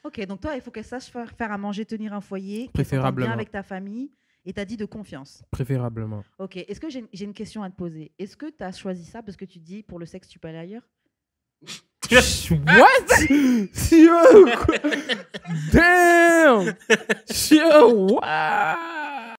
Ok, donc toi, il faut qu'elle sache faire à manger, tenir un foyer, qu'elle s'entende Préférablement. bien avec ta famille, et t'as dit de confiance. Préférablement. Ok, est-ce que j'ai une question à te poser? Est-ce que tu as choisi ça parce que tu dis pour le sexe, tu peux aller ailleurs? What? Yo, quoi? Damn! Yo, what?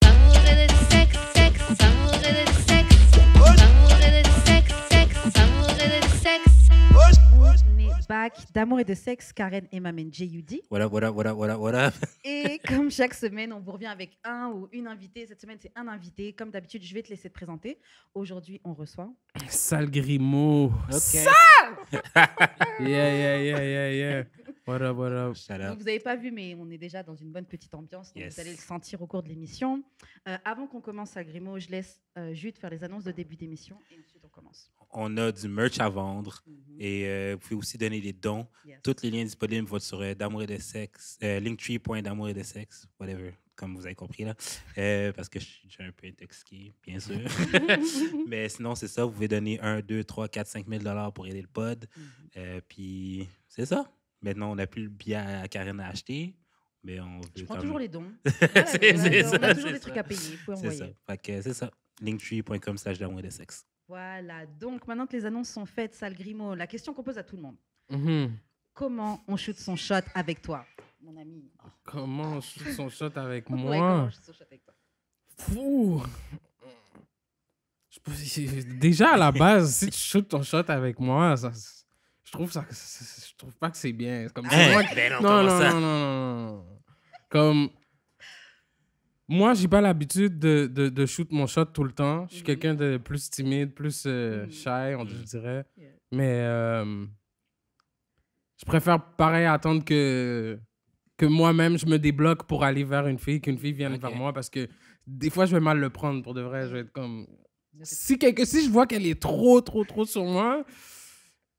D'amour et de sexe, sexe, d'amour et de sexe. D'amour et de sexe, sexe, d'amour et de sexe. On est back d'amour et de sexe, Karen et Mamen J.U.D. What up? Et comme chaque semaine, on vous revient avec un ou une invitée. Cette semaine, c'est un invité. Comme d'habitude, je vais te laisser te présenter. Aujourd'hui, on reçoit... Sale Grimaud. Ok. Yeah. What up? Shout Donc, out. vous n'avez pas vu, mais on est déjà dans une bonne petite ambiance. Donc Yes. vous allez le sentir au cours de l'émission. Avant qu'on commence à Grimaud, je laisse Jude faire les annonces de début d'émission. Et ensuite, on commence. On a du merch à vendre Mhm. et vous pouvez aussi donner des dons. Yes. Tous les liens disponibles vont sur d'amour et de sexe, linktree.d'amour et de sexe, whatever, comme vous avez compris là. Parce que je suis déjà un peu intoxiqué, bien sûr. Mais sinon, c'est ça. Vous pouvez donner 1, 2, 3, 4, 5 000 $ pour aider le pod. Mhm. Puis c'est ça. Maintenant, on n'a plus le billet à Karen à acheter. Mais on Je veut prends comme- toujours les dons. C'est On a ça, toujours c'est des trucs ça. à payer. Il faut C'est ça. envoyer. Fait que c'est ça. linktree.com/d'amour et de sexe. Voilà. Donc, maintenant que les annonces sont faites, Sale Grimaud, la question qu'on pose à tout le monde. Mhm. Comment on shoot son shot avec toi, mon ami? Comment on shoot son shot avec Ouais, moi? comment on shoot son shot avec toi? Fou! Déjà, à la base, si tu shootes ton shot avec moi, je trouve pas que c'est bien. C'est comme c'est moi qui- Ben non, non, comment non, ça? non. Comme, moi, j'ai pas l'habitude de shoot mon shot tout le temps. Je suis Mhm. quelqu'un de plus timide, plus shy, je dirais. Yeah. Mais je préfère pareil attendre que moi-même, je me débloque pour aller vers une fille, qu'une fille vienne Ok. vers moi, parce que des fois, je vais mal le prendre pour de vrai. Je vais être comme... Si je vois qu'elle est trop sur moi,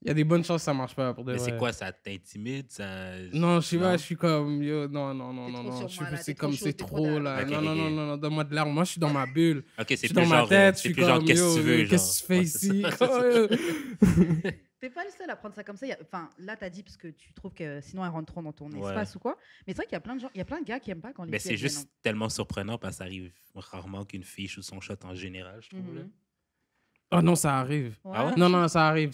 il y a des bonnes chances que ça marche pas pour de Mais vrai. c'est quoi, ça t'intimide? Ça... Non, je sais Non. pas, je suis comme... Yo, non. trop sur moi, là, C'est t'es trop comme, chaud, c'est t'es trop trop, down. là. Ok, Non, donne-moi de l'air. Moi, je suis dans ma bulle. Ok, Je c'est suis plus dans ma genre, tête, je c'est suis plus genre, comme, qu'est-ce que tu veux, genre. qu'est-ce que tu fais Ouais, ici? c'est ça. T'es pas le seul à prendre ça comme ça. Enfin, là, t'as dit parce que tu trouves que sinon, elles rentrent trop dans ton Ouais. espace ou quoi. Mais c'est vrai qu'il y a plein de gens, il y a plein de gars qui aiment pas quand les Mais filles c'est elles juste viennent tellement surprenant parce que ça arrive rarement qu'une fille shoot son shot en général, je en- trouve. là. Mhm. Oh non, ça arrive. Ah ouais? Non, ça arrive.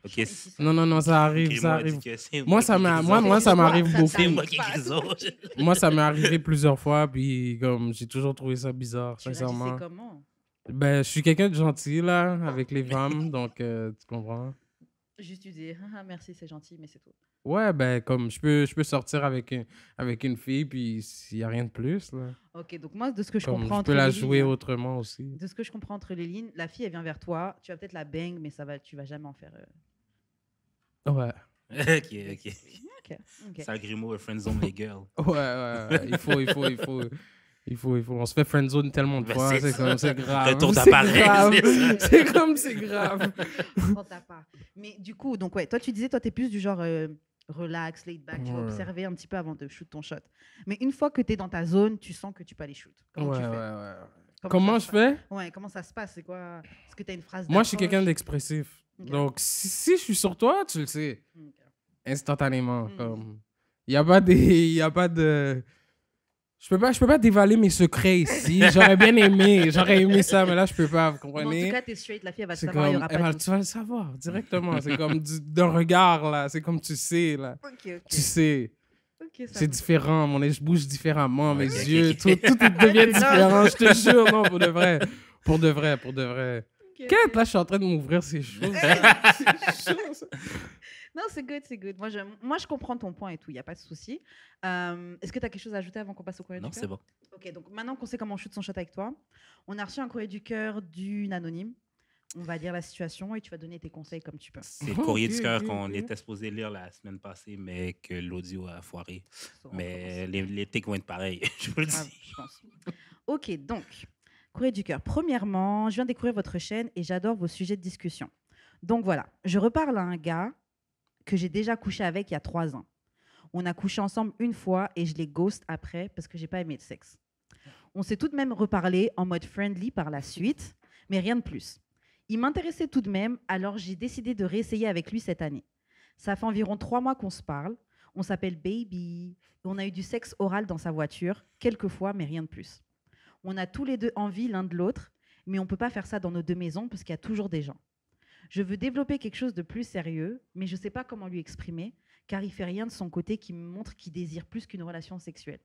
Ok, Ici, ça- Non, ça arrive, Grimaud ça a dit arrive. que c'est Moi, moi ça qui m'a- grisonne. moi, ça m'arrive Ça beaucoup. C'est t'arrive moi qui pas. grisonne. Moi, ça m'est arrivé plusieurs fois, puis comme j'ai toujours trouvé ça bizarre, Tu réagissais sincèrement. comment? Ben, je suis quelqu'un de gentil, là, avec les femmes, donc tu comprends. Juste tu dis ah, merci, c'est gentil, mais c'est tout. Ouais, ben, comme je peux sortir avec une fille, puis s'il n'y a rien de plus, là. Ok, donc moi, de ce que je Comme comprends je peux entre la les jouer lignes, autrement aussi. de ce que je comprends entre les lignes, la fille elle vient vers toi, tu vas peut-être la bang, mais tu vas jamais en faire. Ouais. Ok. Ok. Ça, Grimaud et friendzone les girls. Ouais. Il faut. On se fait friendzone tellement de Ben, fois, c'est c'est ça. comme, c'est grave. Retour C'est d'appareil, grave. c'est ça. C'est comme, c'est grave. Prends ta part. Mais du coup, donc ouais, toi tu disais, toi t'es plus du genre relax, laid back, tu vas Ouais. observer un petit peu avant de shoot ton shot. Mais une fois que tu es dans ta zone, tu sens que tu peux aller shoot. Comment tu fais? Comment ça je se fais? passe Ouais, comment ça se passe? C'est quoi? Est-ce que tu as une phrase Moi, je suis quelqu'un d'approche? d'expressif. Ok. Donc, si je suis sur toi, tu le sais. Ok. Instantanément. Mm. Comme... Il n'y a pas de... Je peux pas dévaler mes secrets ici. J'aurais aimé ça, mais là, je peux pas, vous Mais en comprenez? tout cas, tu es straight, la fille elle va te C'est savoir, il y comme, aura elle pas va- de doute. tu vas le savoir directement. C'est comme d'un regard, là. C'est comme tu sais, là. Ok. Tu sais. Ok, ça C'est va. différent. Mon nez, je bouge différemment. Mes Ok, ok, yeux, ok. tout devient différent. Je te jure, non, pour de vrai. Pour de vrai. Ok. Qu'est-ce là, je suis en train de m'ouvrir ces choses. C'est chaud, ça. Non, c'est good. Moi, je comprends ton point et tout, il n'y a pas de souci. Est-ce que tu as quelque chose à ajouter avant qu'on passe au courrier Non, du cœur? c'est bon. Ok, donc maintenant qu'on sait comment on shoot son shot avec toi, on a reçu un courrier du cœur d'une anonyme. On va dire la situation et tu vas donner tes conseils comme tu peux. C'est le courrier du cœur Ok, qu'on ok. était supposé lire la semaine passée, mais que l'audio a foiré. So, on Mais commence. les tics vont être pareils, je vous le Grave, dis. je pense. Ok, donc, courrier du cœur. Premièrement, je viens de découvrir votre chaîne et j'adore vos sujets de discussion. Donc voilà, je reparle à un gars que j'ai déjà couché avec il y a 3 ans. On a couché ensemble une fois et je l'ai ghost après parce que j'ai pas aimé le sexe. On s'est tout de même reparlé en mode friendly par la suite, mais rien de plus. Il m'intéressait tout de même, alors j'ai décidé de réessayer avec lui cette année. Ça fait environ 3 mois qu'on se parle. On s'appelle baby. Et on a eu du sexe oral dans sa voiture, quelques fois, mais rien de plus. On a tous les deux envie l'un de l'autre, mais on ne peut pas faire ça dans nos deux maisons parce qu'il y a toujours des gens. Je veux développer quelque chose de plus sérieux, mais je ne sais pas comment lui exprimer, car il ne fait rien de son côté qui me montre qu'il désire plus qu'une relation sexuelle.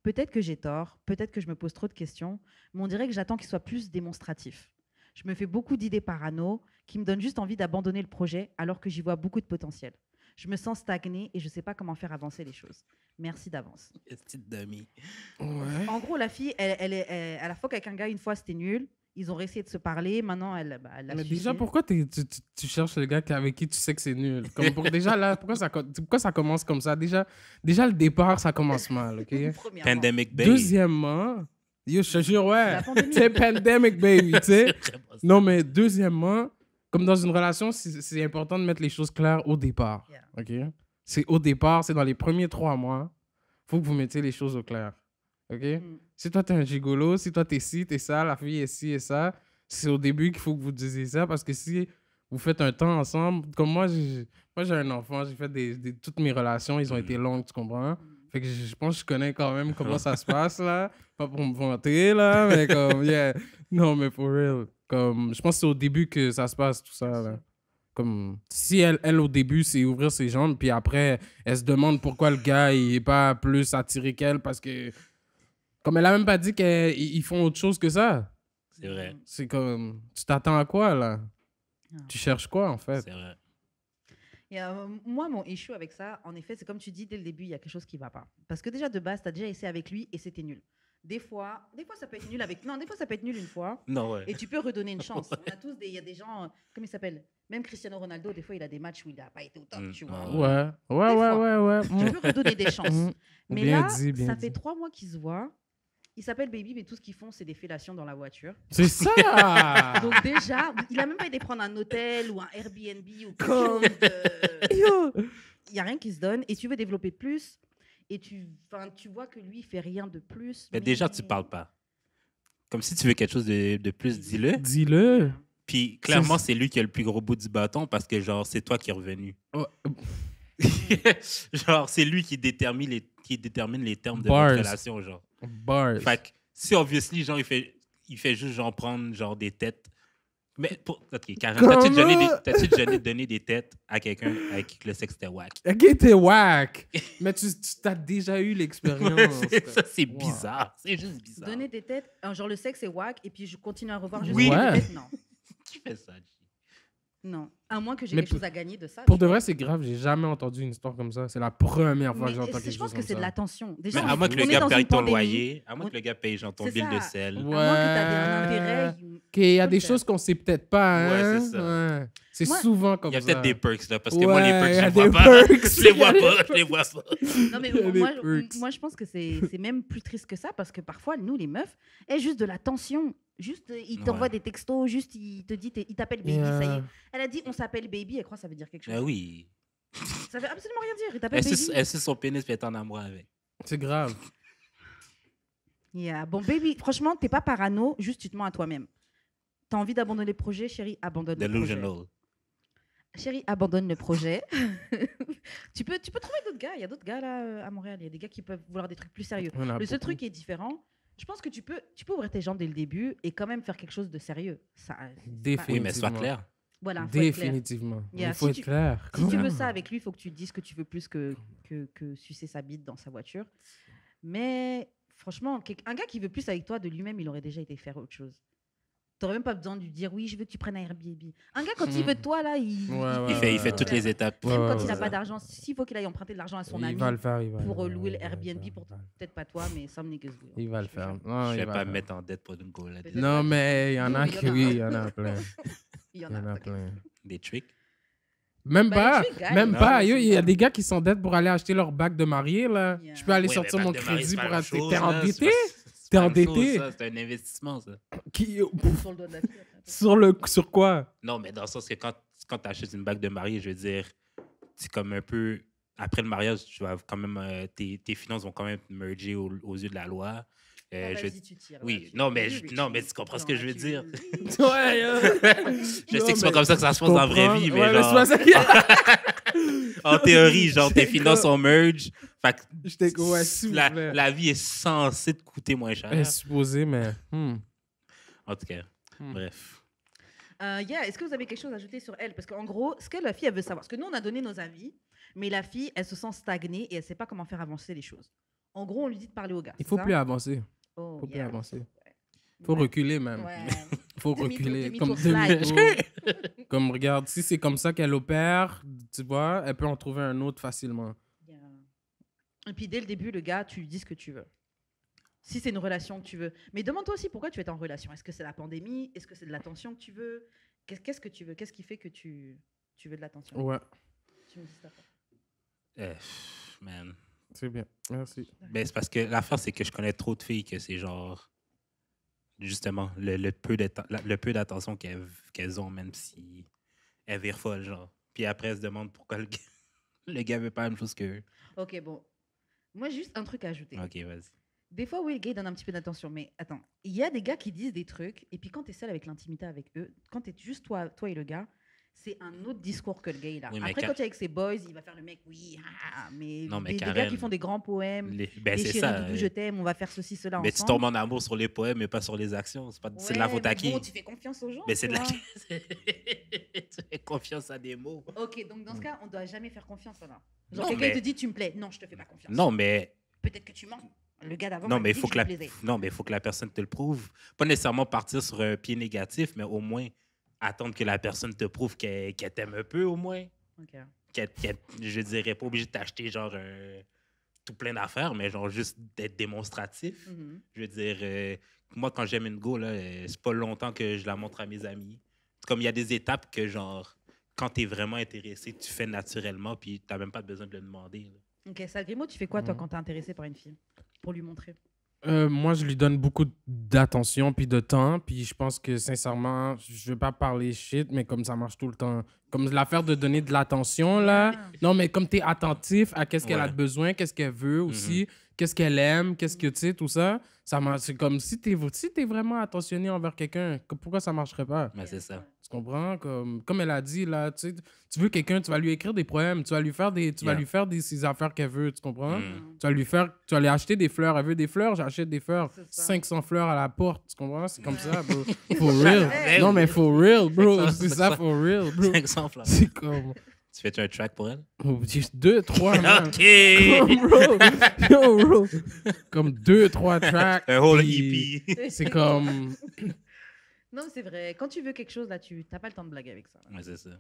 Peut-être que j'ai tort, peut-être que je me pose trop de questions, mais on dirait que j'attends qu'il soit plus démonstratif. Je me fais beaucoup d'idées parano qui me donnent juste envie d'abandonner le projet alors que j'y vois beaucoup de potentiel. Je me sens stagnée et je ne sais pas comment faire avancer les choses. Merci d'avance. Petite demi. Ouais. En gros, la fille, elle a fuck avec un gars une fois, c'était nul. Ils ont réessayé de se parler. Maintenant, elle l'a Mais sucé. déjà, pourquoi tu cherches le gars avec qui tu sais que c'est nul? Déjà, là, pourquoi ça commence comme ça? Déjà, le départ, ça commence mal, OK? Premièrement. Pandemic baby. Deuxièmement, yo, je te jure, ouais, La pandémie. c'est pandemic, baby, tu sais? C'est vraiment ça. Non, mais deuxièmement, comme dans une relation, c'est important de mettre les choses claires au départ, Yeah. OK? C'est au départ, c'est dans les premiers 3 mois, faut que vous mettiez les choses au clair, OK? Mm. Si toi, t'es un gigolo, si toi, t'es ci, t'es ça, la fille est ci et ça, c'est au début qu'il faut que vous disiez ça, parce que si vous faites un temps ensemble, comme moi, j'ai un enfant, j'ai fait toutes mes relations, ils ont été longues, tu comprends? Fait que je pense que je connais quand même comment ça se passe, là. Pas pour me vanter, là, mais comme, yeah. Non, mais for real. Comme, je pense que c'est au début que ça se passe, tout ça, là. Comme, si elle au début, c'est ouvrir ses jambes, puis après, elle se demande pourquoi le gars, il est pas plus attiré qu'elle, parce que, comme elle a même pas dit qu'ils font autre chose que ça. C'est vrai. C'est comme, tu t'attends à quoi, là? Ah. Tu cherches quoi, en fait? C'est vrai. Et, moi, mon issue avec ça, en effet, c'est comme tu dis, dès le début, il y a quelque chose qui ne va pas. Parce que déjà, de base, tu as déjà essayé avec lui et c'était nul. Des fois, ça peut être nul avec... Non, des fois, ça peut être nul une fois. Non, ouais. Et tu peux redonner une chance. On a tous il y a des gens, comment il s'appelle? Même Cristiano Ronaldo, des fois, il a des matchs où il n'a pas été au top, tu vois. Ouais. Ouais. Tu peux redonner des chances. Mm. Mais Bien là, dit, bien ça dit. fait 3 mois qu'ils se voient. Ils s'appellent Baby, mais tout ce qu'ils font, c'est des fellations dans la voiture. C'est ça! Donc déjà, il a même pas été prendre un hôtel ou un Airbnb ou quelque Comme- chose de... Yo! Il n'y a rien qui se donne. Et tu veux développer plus. Et tu vois que lui, il fait rien de plus. Mais déjà, tu parles pas. Comme si tu veux quelque chose de plus, dis-le. Dis-le. Puis clairement, c'est lui qui a le plus gros bout du bâton parce que, genre, c'est toi qui es revenu. Oh, Genre, c'est lui qui détermine les termes de Bars. votre relation, genre. bars. Fait que si, obviously, genre, il fait juste, genre, prendre, genre, des têtes. Mais, OK, Karen, t'as-tu déjà donné des têtes à quelqu'un avec qui le sexe était whack? Ok, t'es whack. Mais tu t'as déjà eu l'expérience. Ça, c'est Wow. bizarre. C'est juste bizarre. Donner des têtes, genre le sexe est whack, et puis je continue à revoir juste Oui. des Ouais. têtes. Non. Qui fait ça? G? Non. À moins que j'ai Mais quelque chose à gagner de ça. Pour tu de vois. vrai, c'est grave. J'ai jamais entendu une histoire comme ça. C'est la première fois Mais que j'entends je quelque pense chose que comme c'est de ça. l'attention. Mais Déjà, à moins que on le est gars dans paye une ton pandémie. loyer, à moins On- que le gars paye, genre, ton C'est bill de ça. sel. À moins que tu as un Ouais. intérêt. Qu'il y a faut des le choses qu'on sait peut-être pas. Ouais, Hein? c'est ça. Ouais. C'est Moi- souvent comme Il y a ça. peut-être des perks, là, parce que moi, les Ouais, il y perks, a je les vois des pas. perks. Je les vois Il y a pas, des je les vois pas. Non, mais Il y a des moi, perks. moi, je pense que c'est même plus triste que ça parce que parfois, nous, les meufs, est juste de la tension. Juste, il t'envoie Ouais. des textos, juste, il te dit, il t'appelle baby, Yeah. ça y est. Elle a dit, on s'appelle baby, elle croit que ça veut dire quelque chose. Ah oui. Ça veut absolument rien dire. Il t'appelle Elle baby. suce son pénis puis elle est en amour avec. C'est grave. Yeah. Bon, baby, franchement, t'es pas parano, juste tu te mens à toi-même. T'as envie d'abandonner le projet, chérie, abandonne le projet. Delusional. Chérie, abandonne le projet. tu peux trouver d'autres gars. Il y a d'autres gars là à Montréal. Il y a des gars qui peuvent vouloir des trucs plus sérieux. Il y en a Le seul beaucoup. truc qui est différent, je pense que tu peux ouvrir tes jambes dès le début et quand même faire quelque chose de sérieux. Ça, Définitivement. Oui, mais sois clair. voilà, faut être clair. Définitivement. Yeah, Il faut si être tu- clair. Si tu veux Comment? ça avec lui, il faut que tu te dises que tu veux plus que sucer sa bite dans sa voiture. Mais franchement, un gars qui veut plus avec toi de lui-même, il aurait déjà été faire autre chose. Tu n'aurais même pas besoin de lui dire oui, je veux que tu prennes un Airbnb. Un gars, quand il veut de toi, là, il Ouais, Il fait toutes les étapes. Même Ouais, quand ouais, il n'a ouais. pas d'argent, s'il faut qu'il aille emprunter de l'argent à son Il ami va le faire. Il va pour le faire, louer il le va le Airbnb, faire, pour il va le faire. peut-être pas toi, mais some niggas will. Il va le Je te faire. jure. Non, Je il vais va pas le me faire. mettre en dette pour une go là Peut-être. Non, mais il y en a Oui, il y en qui, a. oui, il y en a plein. Il y en Il y en a. a t'inquiète. plein. Des tricks. Même Bah, pas, les trucs, guys. même Non, pas. c'est Yo, il y a ça. des gars qui s'endettent pour aller acheter leur bague de mariée, là. Yeah. Je peux aller Ouais, sortir mais mon bac de mariée, crédit c'est pour pas la acheter. chose, T'es là. endetté? C'est pas T'es la même chose, endetté? ça. C'est un investissement, ça. Qui- Sur le dos de la fille. Sur quoi? Non, mais dans le sens que quand tu achètes une bague de mariée, je veux dire, c'est comme un peu. Après le mariage, tu vas quand même. Tes finances vont quand même merger aux yeux de la loi. Oui, non, mais tu comprends ce que je veux dire. Ouais, Je sais que c'est pas comme ça que ça se passe dans la vraie vie, mais ouais, genre. c'est pas ça. En théorie, genre, tes finances sont merge. Fait que J'étais comme, ouais, s'il vous plaît. la vie est censée te coûter moins cher. Elle est supposée, mais... En tout cas, bref. Est-ce que vous avez quelque chose à ajouter sur elle? Parce qu'en gros, ce que la fille, elle veut savoir, parce que nous, on a donné nos avis, mais la fille, elle se sent stagnée et elle ne sait pas comment faire avancer les choses. En gros, on lui dit de parler au gars. Il faut c'est plus ça? avancer. Oh, Faut plus yeah. avancer. Ouais. Faut reculer, même. Ouais. Faut Demi-tour, reculer. demi-tour Comme, slide. comme, regarde, si c'est comme ça qu'elle opère, tu vois, elle peut en trouver un autre facilement. Yeah. Et puis, dès le début, le gars, tu lui dis ce que tu veux. Si c'est une relation que tu veux. Mais demande-toi aussi pourquoi tu es en relation. Est-ce que c'est la pandémie? Est-ce que c'est de l'attention que tu veux? Qu'est-ce que tu veux? Qu'est-ce qui fait que tu veux de l'attention? Ouais, Tu me dis ça. Man. c'est bien. Merci. Ben, c'est parce que l'affaire, c'est que je connais trop de filles que c'est genre... Justement, le peu d'attention qu'elles ont, même si elles virent folles, genre. Puis après, elles se demandent pourquoi le gars veut pas la même chose qu'eux. Ok, bon. Moi, j'ai juste un truc à ajouter. OK, vas-y. Des fois, oui, le gars il donne un petit peu d'attention, mais attends, il y a des gars qui disent des trucs, et puis quand tu es seul avec l'intimité avec eux, quand tu es juste toi et le gars, c'est un autre discours que le gars il a. Oui, mais Après, quand tu es avec ses boys, il va faire le mec, oui, mais, Non, mais des gars Karen, qui font des grands poèmes, Ben, des c'est chéris, ça. doudou, je t'aime, on va faire ceci, cela Mais tu ensemble. tombes en amour sur les poèmes, mais pas sur les actions. C'est de la Ouais, faute à mais qui? bon, tu fais confiance aux gens. Mais c'est tu de la... vois. Tu fais confiance à des mots. Ok, donc dans ce cas, on doit jamais faire confiance alors. Non, Genre, quelqu'un mais- il te dit, tu me plais. Non, je te fais pas confiance. Non, mais... Peut-être que tu mens. Le gars d'avant Non, m'a mais il dit faut que que je lui plaisais. non, mais il faut que la personne te le prouve. Pas nécessairement partir sur un pied négatif, mais au moins attendre que la personne te prouve qu'elle t'aime un peu, au moins. Ok. Je dirais pas obligé de t'acheter genre tout plein d'affaires, mais genre juste d'être démonstratif. Mhm. Je veux dire, moi, quand j'aime une go, là, c'est pas longtemps que je la montre à mes amis. C'est comme il y a des étapes que, genre, quand t'es vraiment intéressé, tu fais naturellement, puis t'as même pas besoin de le demander. Là. Ok, Salgrimo, tu fais quoi, toi, Mhm. quand t'es intéressé par une fille? Pour lui montrer. Moi, je lui donne beaucoup d'attention puis de temps. Puis je pense que, sincèrement, je veux pas parler shit, mais comme ça marche tout le temps. Comme l'affaire de donner de l'attention, là. Ah. Non, mais comme tu es attentif à qu'est-ce qu'elle a Ouais. de besoin, qu'est-ce qu'elle veut aussi, qu'est-ce qu'elle aime, qu'est-ce que tu sais, tout ça. C'est comme si tu es vraiment attentionné envers quelqu'un, pourquoi ça marcherait pas? Mais c'est ça. Tu comprends? Comme elle a dit, là, tu sais, tu veux quelqu'un, tu vas lui écrire des poèmes, tu vas lui faire ses affaires qu'elle veut, tu comprends? Mm. Tu vas lui acheter des fleurs. Elle veut des fleurs, j'achète des fleurs. C'est ça. 500 fleurs à la porte, tu comprends? C'est comme ça, bro. C'est For ça, real. ouais. Non, mais for real, bro. 500, C'est ça, for real, bro. 500 fleurs. C'est comme... Tu fais un track pour elle? Oh, juste 2, 3, man. OK! Comme, bro. Yo, bro. Comme 2, 3 tracks. Un whole puis EP. C'est comme... Non, c'est vrai. Quand tu veux quelque chose, là, tu n'as pas le temps de blaguer avec ça. Ouais, c'est ça.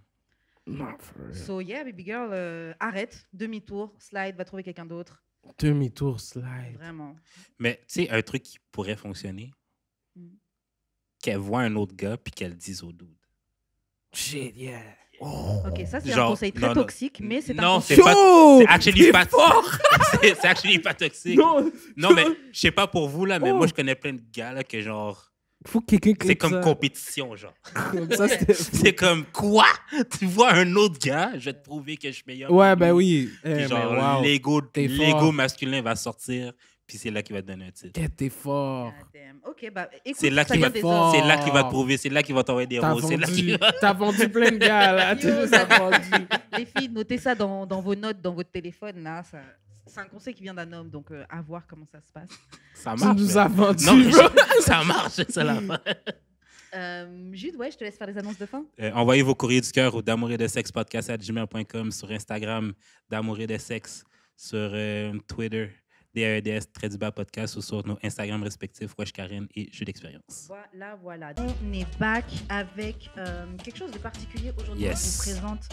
Non, for real. So, yeah, baby girl, arrête. Demi-tour, slide, va trouver quelqu'un d'autre. Demi-tour slide. Vraiment. Mais tu sais, un truc qui pourrait fonctionner, Mm. qu'elle voit un autre gars puis qu'elle dise au dude. Shit, yeah. Ok, ça, c'est un Genre, conseil très non, non. toxique, mais c'est un Non, conseil. c'est pas... Yo! C'est actually T'es pas... fort! c'est actually pas toxique. Non, Non, mais je sais pas pour vous, là, mais Oh. moi, je connais plein de gars, là, que genre... faut que quelqu'un C'est clique comme ça. compétition, genre. Comme ça, c'était... C'est comme, quoi? Tu vois un autre gars, je vais te prouver que je suis meilleur. Ouais, que ben lui. oui. Puis Eh, genre, mais wow. l'ego T'es l'ego fort. masculin va sortir, puis c'est là qu'il va te donner un titre. Eh, t'es fort. God damn. Ok, bah écoute, C'est là ça qu'il vient va, des fort. hommes. c'est là qu'il va te prouver, c'est là qu'il va t'envoyer des T'as roses, c'est là qu'il vendu, va... t'as vendu plein de gars, là. Tu Yo, juste as vendu. Les filles, notez ça dans vos notes, dans votre téléphone. Là, c'est un conseil qui vient d'un homme, donc à voir comment ça se passe. Ça Tu marche. nous mais- as vendu, Non, mais bro. ça marche, c'est la fin. Jude, ouais, je te laisse faire les annonces de fin. Envoyez vos courriers du cœur au d'amour et de sexe podcast@gmail.com, sur Instagram, d'amour et de sexe, sur Twitter, DAEDS podcast, ou sur nos Instagram respectifs, Wesh Karen et Jeu d'expérience. Voilà. On est back avec quelque chose de particulier. Aujourd'hui, Yes. on vous présente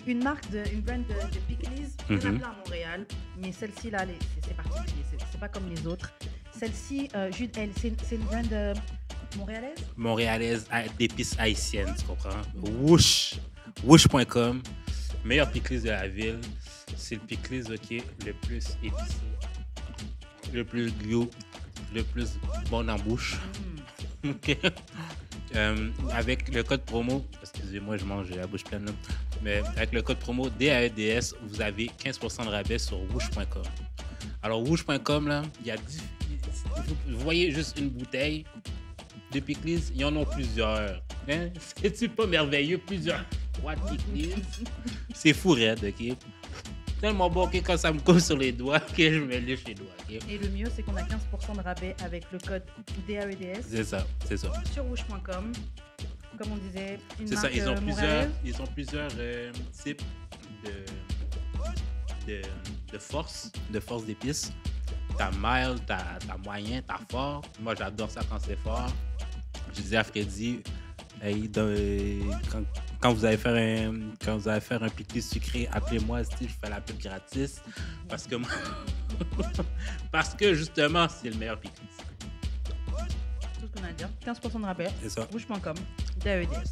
une marque, une brand de pickles. Il y en a Mhm. plein à Montréal, mais celle-ci, là, c'est particulier. C'est pas comme les autres. Celle-ci, Jude, c'est une brand montréalaise. Montréalaise d'épices haïtiennes, tu comprends? Woosh.com, meilleur pickles de la ville. C'est le pickles le plus épicé, le plus glou, le plus bon en bouche. OK. Avec le code promo, excusez-moi, je mange la bouche pleine, là. Mais avec le code promo DAEDS, vous avez 15% de rabais sur woosh.com. Alors, woosh.com, là, il y a vous voyez juste une bouteille de pickles, il y en a plusieurs. Hein? C'est-tu pas merveilleux? What it is? C'est fou, raide, OK? Tellement bon que quand ça me colle sur les doigts, que je me lèche les doigts, OK? Et le mieux, c'est qu'on a 15% de rabais avec le code DAEDS C'est ça, c'est ça. sur rouge.com. Comme on disait, une C'est marque ça, ils ont montréalaise. plusieurs types de force d'épices. T'as mild, t'as moyen, t'as fort. Moi, j'adore ça quand c'est fort. Je disais à Freddy, hey, quand vous allez faire un pickle sucré, appelez-moi, je fais la pub gratis. Parce que parce que justement, c'est le meilleur pickle. Tout ce qu'on a à dire. 15% de rabais. C'est ça. Rouge.com. DAEDS.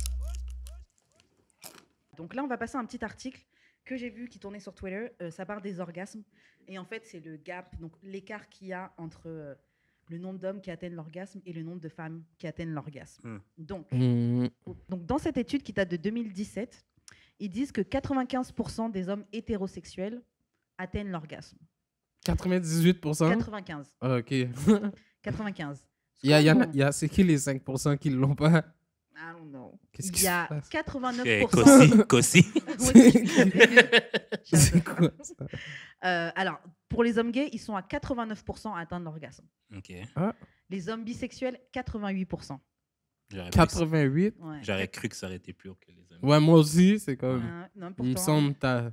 Donc là, on va passer à un petit article que j'ai vu qui tournait sur Twitter. Ça parle des orgasmes. Et en fait, c'est le gap, donc l'écart qu'il y a entre le nombre d'hommes qui atteignent l'orgasme et le nombre de femmes qui atteignent l'orgasme. Donc, dans cette étude qui date de 2017, ils disent que 95% des hommes hétérosexuels atteignent l'orgasme. 98%? 95. Ah, OK. 95. C'est qui les 5% qui ne l'ont pas? I don't know. Qu'est-ce qui Il y a se passe? 89%. Cossi. C'est quoi ça? Alors, pour les hommes gays, ils sont à 89% à atteindre l'orgasme. OK. Les hommes bisexuels, 88%. J'aurais 88? Ouais. J'aurais cru que ça aurait été plus haut que les hommes. Ouais, moi aussi, c'est comme... Non, Il me pourtant. semble que t'as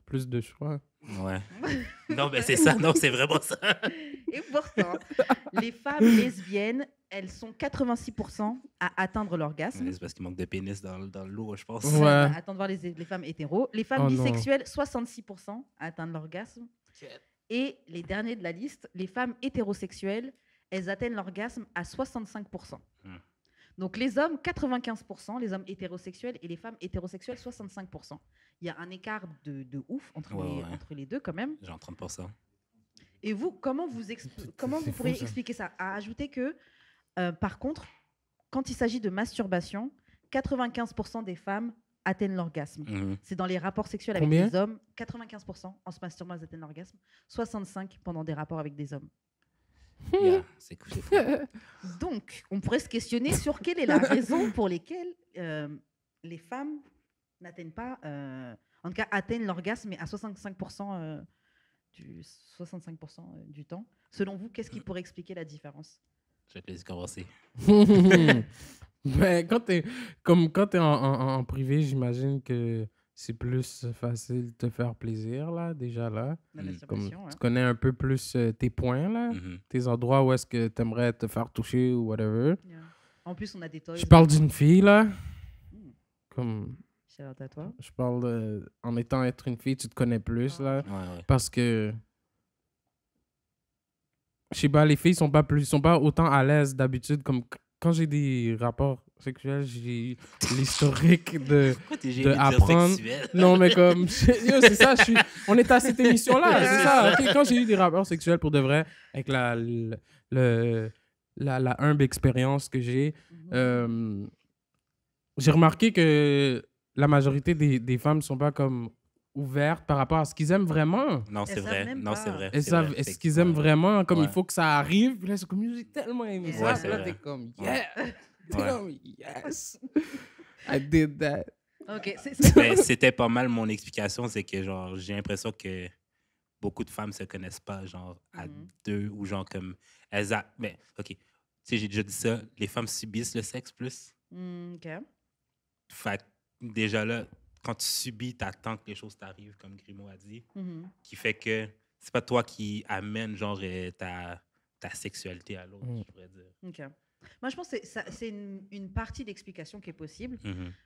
plus de choix. Ouais. Non, mais c'est ça. Non, c'est vraiment ça. Et pourtant, les femmes lesbiennes, elles sont 86% à atteindre l'orgasme. C'est parce qu'il manque de pénis dans le lot, je pense. Ouais. Attends de voir les femmes hétéros. Les femmes Oh non. bisexuelles, 66% à atteindre l'orgasme. Et les derniers de la liste, les femmes hétérosexuelles, elles atteignent l'orgasme à 65%. Donc les hommes, 95%, les hommes hétérosexuels, et les femmes hétérosexuelles, 65%. Il y a un écart de ouf entre les deux quand même. Genre 30%. Et vous, comment vous pourriez fou, ça. expliquer ça? À ajouter que, par contre, quand il s'agit de masturbation, 95% des femmes atteignent l'orgasme. C'est dans les rapports sexuels avec Combien? les hommes, 95% en se masturbant, elles atteignent l'orgasme, 65% pendant des rapports avec des hommes. Yeah, c'est cool. Donc, on pourrait se questionner sur quelle est la raison pour laquelle les femmes n'atteignent pas, en tout cas atteignent l'orgasme, mais à 65% du temps. Selon vous, qu'est-ce qui pourrait expliquer la différence? Je vais te laisser commencer. Mais quand t'es en privé, j'imagine que c'est plus facile de te faire plaisir, là, déjà, là. La Comme masturbation, ouais. tu connais un peu plus tes points, là, tes endroits où est-ce que t'aimerais te faire toucher ou whatever. Yeah. En plus, on a des toys. Je parle d'une fille, là. Comme... Shout out à toi. Je parle en étant être une fille, tu te connais plus, là. Ouais. Parce que... Je sais pas, les filles sont pas autant à l'aise d'habitude. Comme quand j'ai des rapports sexuels, j'ai l'historique de... Pourquoi t'es gêné de de dire apprendre. sexuel? Non, mais comme... Yo, c'est ça, on est à cette émission-là, c'est ça. ok? Quand j'ai eu des rapports sexuels, pour de vrai, avec la humble expérience que j'ai, j'ai remarqué que la majorité des femmes ne sont pas comme ouvertes par rapport à ce qu'ils aiment vraiment. Non, c'est Elles savent vrai. même Non, pas. c'est vrai. Elles c'est savent vrai. est-ce qu'ils aiment vraiment, comme Ouais. il faut que ça arrive. Puis là, c'est comme, j'ai tellement aimé Ouais, ça. c'est Puis là, vrai. t'es comme, Ouais. yeah! T'es comme, yes! I did that. Ok, Mais c'était pas mal mon explication, c'est que genre j'ai l'impression que beaucoup de femmes se connaissent pas genre à deux ou genre comme mais OK. Tu sais, j'ai déjà dit ça, les femmes subissent le sexe plus. Ok. Fait que déjà là, quand tu subis, t'attends que les choses t'arrivent, comme Grimaud a dit, qui fait que c'est pas toi qui amène genre ta sexualité à l'autre, je pourrais dire. Ok. Moi, je pense que c'est une partie d'explication qui est possible.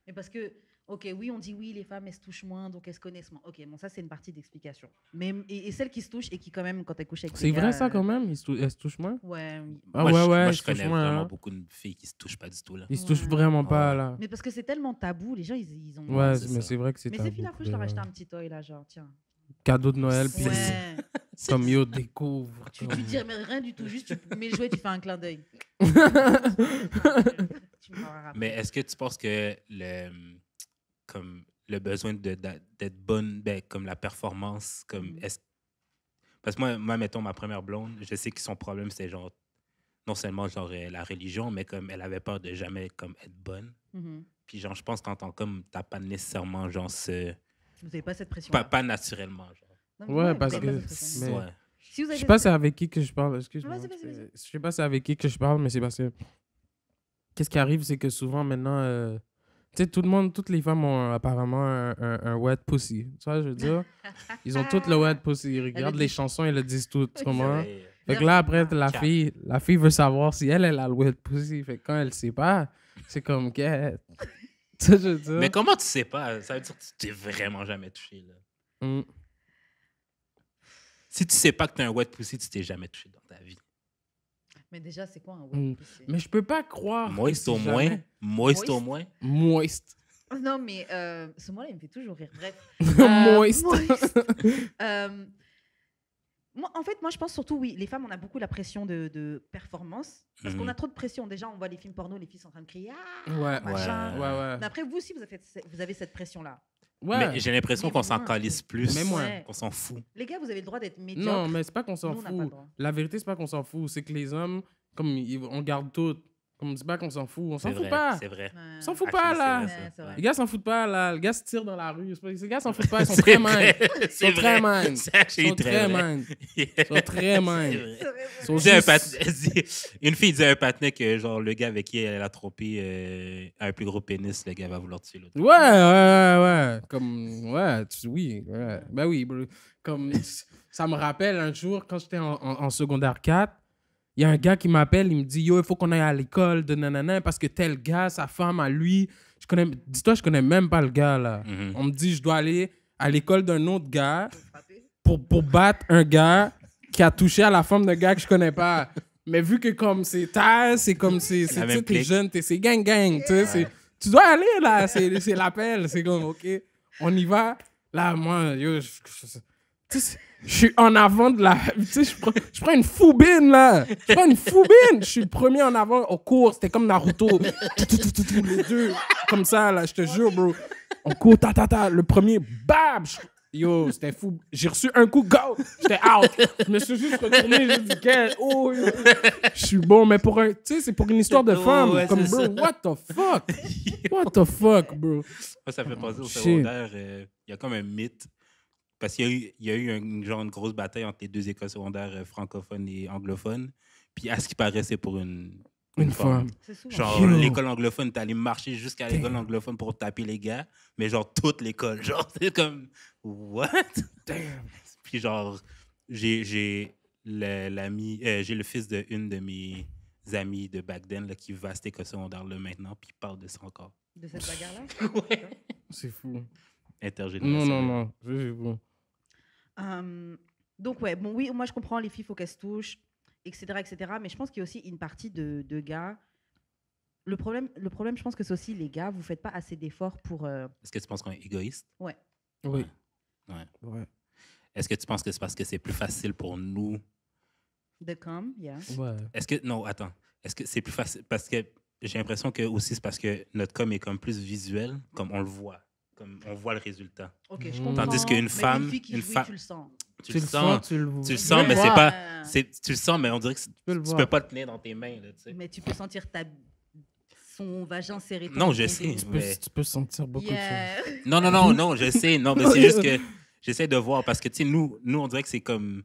Mais parce que, ok, oui, on dit oui, les femmes, elles se touchent moins, donc elles se connaissent moins. Ok, bon, ça, c'est une partie d'explication. Mais et celles qui se touchent et qui, quand même, quand elles couchent avec C'est des vrai, gars, ça, quand même? Elles se touchent moins? Ouais. Ah Moi, ouais, je se connais touchent moins, vraiment hein. beaucoup de filles qui se touchent pas du tout là. Ils se touchent Ouais. vraiment pas, là. Mais parce que c'est tellement tabou, les gens, ils ont... Ouais, c'est mais ça. c'est vrai que c'est Mais tabou ces filles-là, faut que je leur achète un petit toy, là, genre, tiens. cadeau de Noël, puis Ouais. comme yo, découvre. Tu dis rien du tout, juste tu mets le jouet, tu fais un clin d'œil. Tu me feras rappeler. Mais est-ce que tu penses que le besoin d'être bonne, ben, comme la performance, comme parce que moi, mettons, ma première blonde, je sais que son problème, c'était genre, non seulement genre la religion, mais comme elle avait peur de jamais comme être bonne. Puis genre, je pense qu'en tant qu'homme, t'as pas nécessairement, genre, Vous n'avez pas cette pression. pas naturellement, genre. Ouais, parce que- Mais- Ouais. Si vous Je avez sais pas c'est avec qui que je parle, excuse-moi. Vas-y, vas-y. Je sais pas c'est avec qui que je parle, mais c'est parce que qu'est-ce qui arrive, c'est que souvent maintenant, tu sais, toutes les femmes ont apparemment un wet pussy. Tu vois, je veux dire, ils ont toutes le wet pussy. Ils regardent le les disent. chansons, ils le disent toutes, tu comprends? Ouais. Fait que là, après, la Cap. fille veut savoir si elle a le wet pussy. Fait que quand elle sait pas, c'est comme que. Tu sais, je veux dire. Mais comment tu sais pas? Ça veut dire que tu t'es vraiment jamais touché, là. Mm. Si tu sais pas que t'as un wet pussy, tu t'es jamais touché dans ta vie. Mais déjà, c'est quoi un Mm. wet pussy? Mais je peux pas croire. que Moist c'est au moins. jamais- Moist au Moist. moins. Moist. Non, mais ce mot-là, il me fait toujours rire. Bref. Moist. moist. Moi, je pense surtout, oui, les femmes, on a beaucoup la pression de performance. Parce qu'on a trop de pression. Déjà, on voit les films porno, les filles sont en train de crier. Ah, Ouais, machin. ouais. Mais après, vous aussi, vous avez cette pression-là. Ouais. Mais j'ai l'impression Mais qu'on s'en moins, calisse plus. Mais moins. Ouais. Qu'on s'en fout. Les gars, vous avez le droit d'être médiocre. Non, mais c'est pas qu'on s'en Nous, on n'a pas le fout. droit. La vérité, c'est pas qu'on s'en fout. C'est que les hommes, comme on garde tout. Comme c'est pas qu'on s'en fout. On s'en C'est fout vrai, pas. c'est vrai. Ouais. On s'en fout Actually, pas, c'est là. vrai, Ouais, ça. c'est vrai. Les gars s'en foutent pas, là. Les gars se tirent dans la rue. Les gars s'en foutent pas. Ils sont C'est très vrai, minds. Ils c'est sont très vrai. minds. C'est Ils actually sont très très vrai. minds. Ils sont très minds. C'est vrai. C'est vrai, Ils sont Dis un juste- une fille dit à un patinet que genre le gars avec qui elle a trompé a un plus gros pénis, le gars va vouloir tuer l'autre. Ouais. Comme, ouais, oui. Ouais. Ben oui, bro. Comme, ça me rappelle un jour, quand j'étais en secondaire 4, il y a un gars qui m'appelle, il me dit, yo, il faut qu'on aille à l'école de nanana, parce que tel gars, sa femme, à lui, dis-toi, je connais même pas le gars, là. Mhm. On me dit, je dois aller à l'école d'un autre gars frapper. pour battre un gars qui a touché à la femme d'un gars que je connais pas. Mais vu que comme c'est tard, c'est comme c'est La même t'es clique. jeune, c'est gang, tu sais, tu dois aller là, c'est l'appel, c'est comme OK, on y va. Là moi, yo, tu sais, je suis en avant de la, tu sais, je prends une foubine là, je suis le premier en avant au cours, c'était comme Naruto, les deux comme ça là, je te jure bro, on court le premier, bam. Yo, c'était fou. J'ai reçu un coup, go! J'étais out. Je me suis juste retourné, j'ai dit, quel... Oh, yo. Je suis bon, mais pour un... Tu sais, c'est pour une histoire de Oh, femme. ouais, Comme, c'est bro, ça. what the fuck? What the fuck, bro? Moi, ça fait penser au Shit. secondaire. Il y a comme un mythe. Parce qu'il y a eu une grosse bataille entre les deux écoles secondaires francophones et anglophones. Puis à ce qui paraît, c'est pour une femme. C'est souvent. Genre, Yo. l'école anglophone, t'es allé marcher jusqu'à l'école anglophone pour taper les gars, mais genre, toute l'école. Genre, c'est comme, what? Damn. Puis genre, j'ai le fils de une de mes amis de back then là, qui va à cette école secondaire-là maintenant, puis il parle de ça encore. De cette bagarre-là. Ouais. C'est fou. Intergénérationnel. Non. C'est fou. Donc, ouais, bon, oui, moi, je comprends, les filles, il faut qu'elles se touchent, etc., etc. Mais je pense qu'il y a aussi une partie de gars. Le problème, je pense que c'est aussi les gars, vous ne faites pas assez d'efforts pour... Est-ce que tu penses qu'on est égoïste? Ouais. Oui. Ouais. Est-ce que tu penses que c'est parce que c'est plus facile pour nous? De com, yeah. Ouais. Est-ce que... Non, attends. Est-ce que c'est plus facile? Parce que j'ai l'impression que aussi c'est parce que notre com est comme plus visuel, comme on le voit. Comme on voit le résultat. Ok, je Mm. comprends. Tandis qu'une mais femme- Une fille qui une jouit, femme- tu le sens. Tu le sens. tu le Tu le vois. sens, mais c'est Ouais. pas... Tu le sens, mais on dirait que peux le tu voir. peux pas le tenir dans tes mains. Là, tu sais. Mais tu peux sentir son vagin serré. Non, ton je dos. sais. Tu peux sentir beaucoup de choses. Yeah. Non, je sais. Non, mais c'est juste que j'essaie de voir parce que, tu sais, nous, on dirait que c'est comme...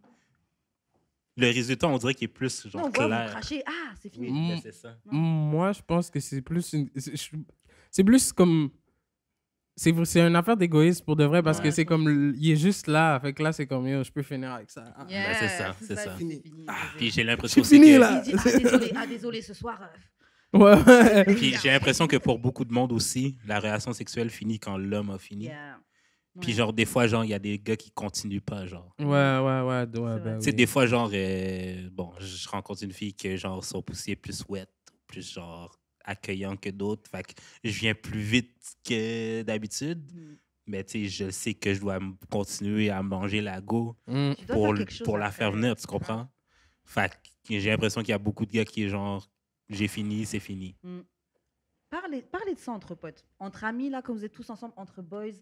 Le résultat, on dirait qu'il est plus genre Non, on voit vous clair. cracher. Ah, c'est fini. Oui, Mm. ben, c'est ça. Moi, je pense que c'est plus c'est plus comme c'est une affaire d'égoïsme pour de vrai parce Ouais. que c'est comme il est juste là, fait que là c'est comme yo, je peux finir avec ça. Ah. Yeah, Ben, c'est ça, c'est ça. c'est fini. Puis j'ai l'impression C'est aussi fini, que... là. Il dit, désolé, ce soir. Ouais. Puis j'ai l'impression que pour beaucoup de monde aussi, la relation sexuelle finit quand l'homme a fini. Yeah. Puis Ouais. genre, des fois, genre, il y a des gars qui continuent pas, genre. Ouais, vrai. ben Tu sais, oui. des fois, genre, bon, je rencontre une fille que, genre, son poussier est plus wet, plus, genre, accueillant que d'autres. Fait que je viens plus vite que d'habitude. Mm. Mais, tu sais, je sais que je dois continuer à manger la go Mm. Tu dois pour, faire quelque chose pour la après, faire venir, tu tu vois. comprends? Fait que j'ai l'impression qu'il y a beaucoup de gars qui est genre, j'ai fini, c'est fini. Parlez de ça entre potes. Entre amis, là, quand vous êtes tous ensemble, entre boys,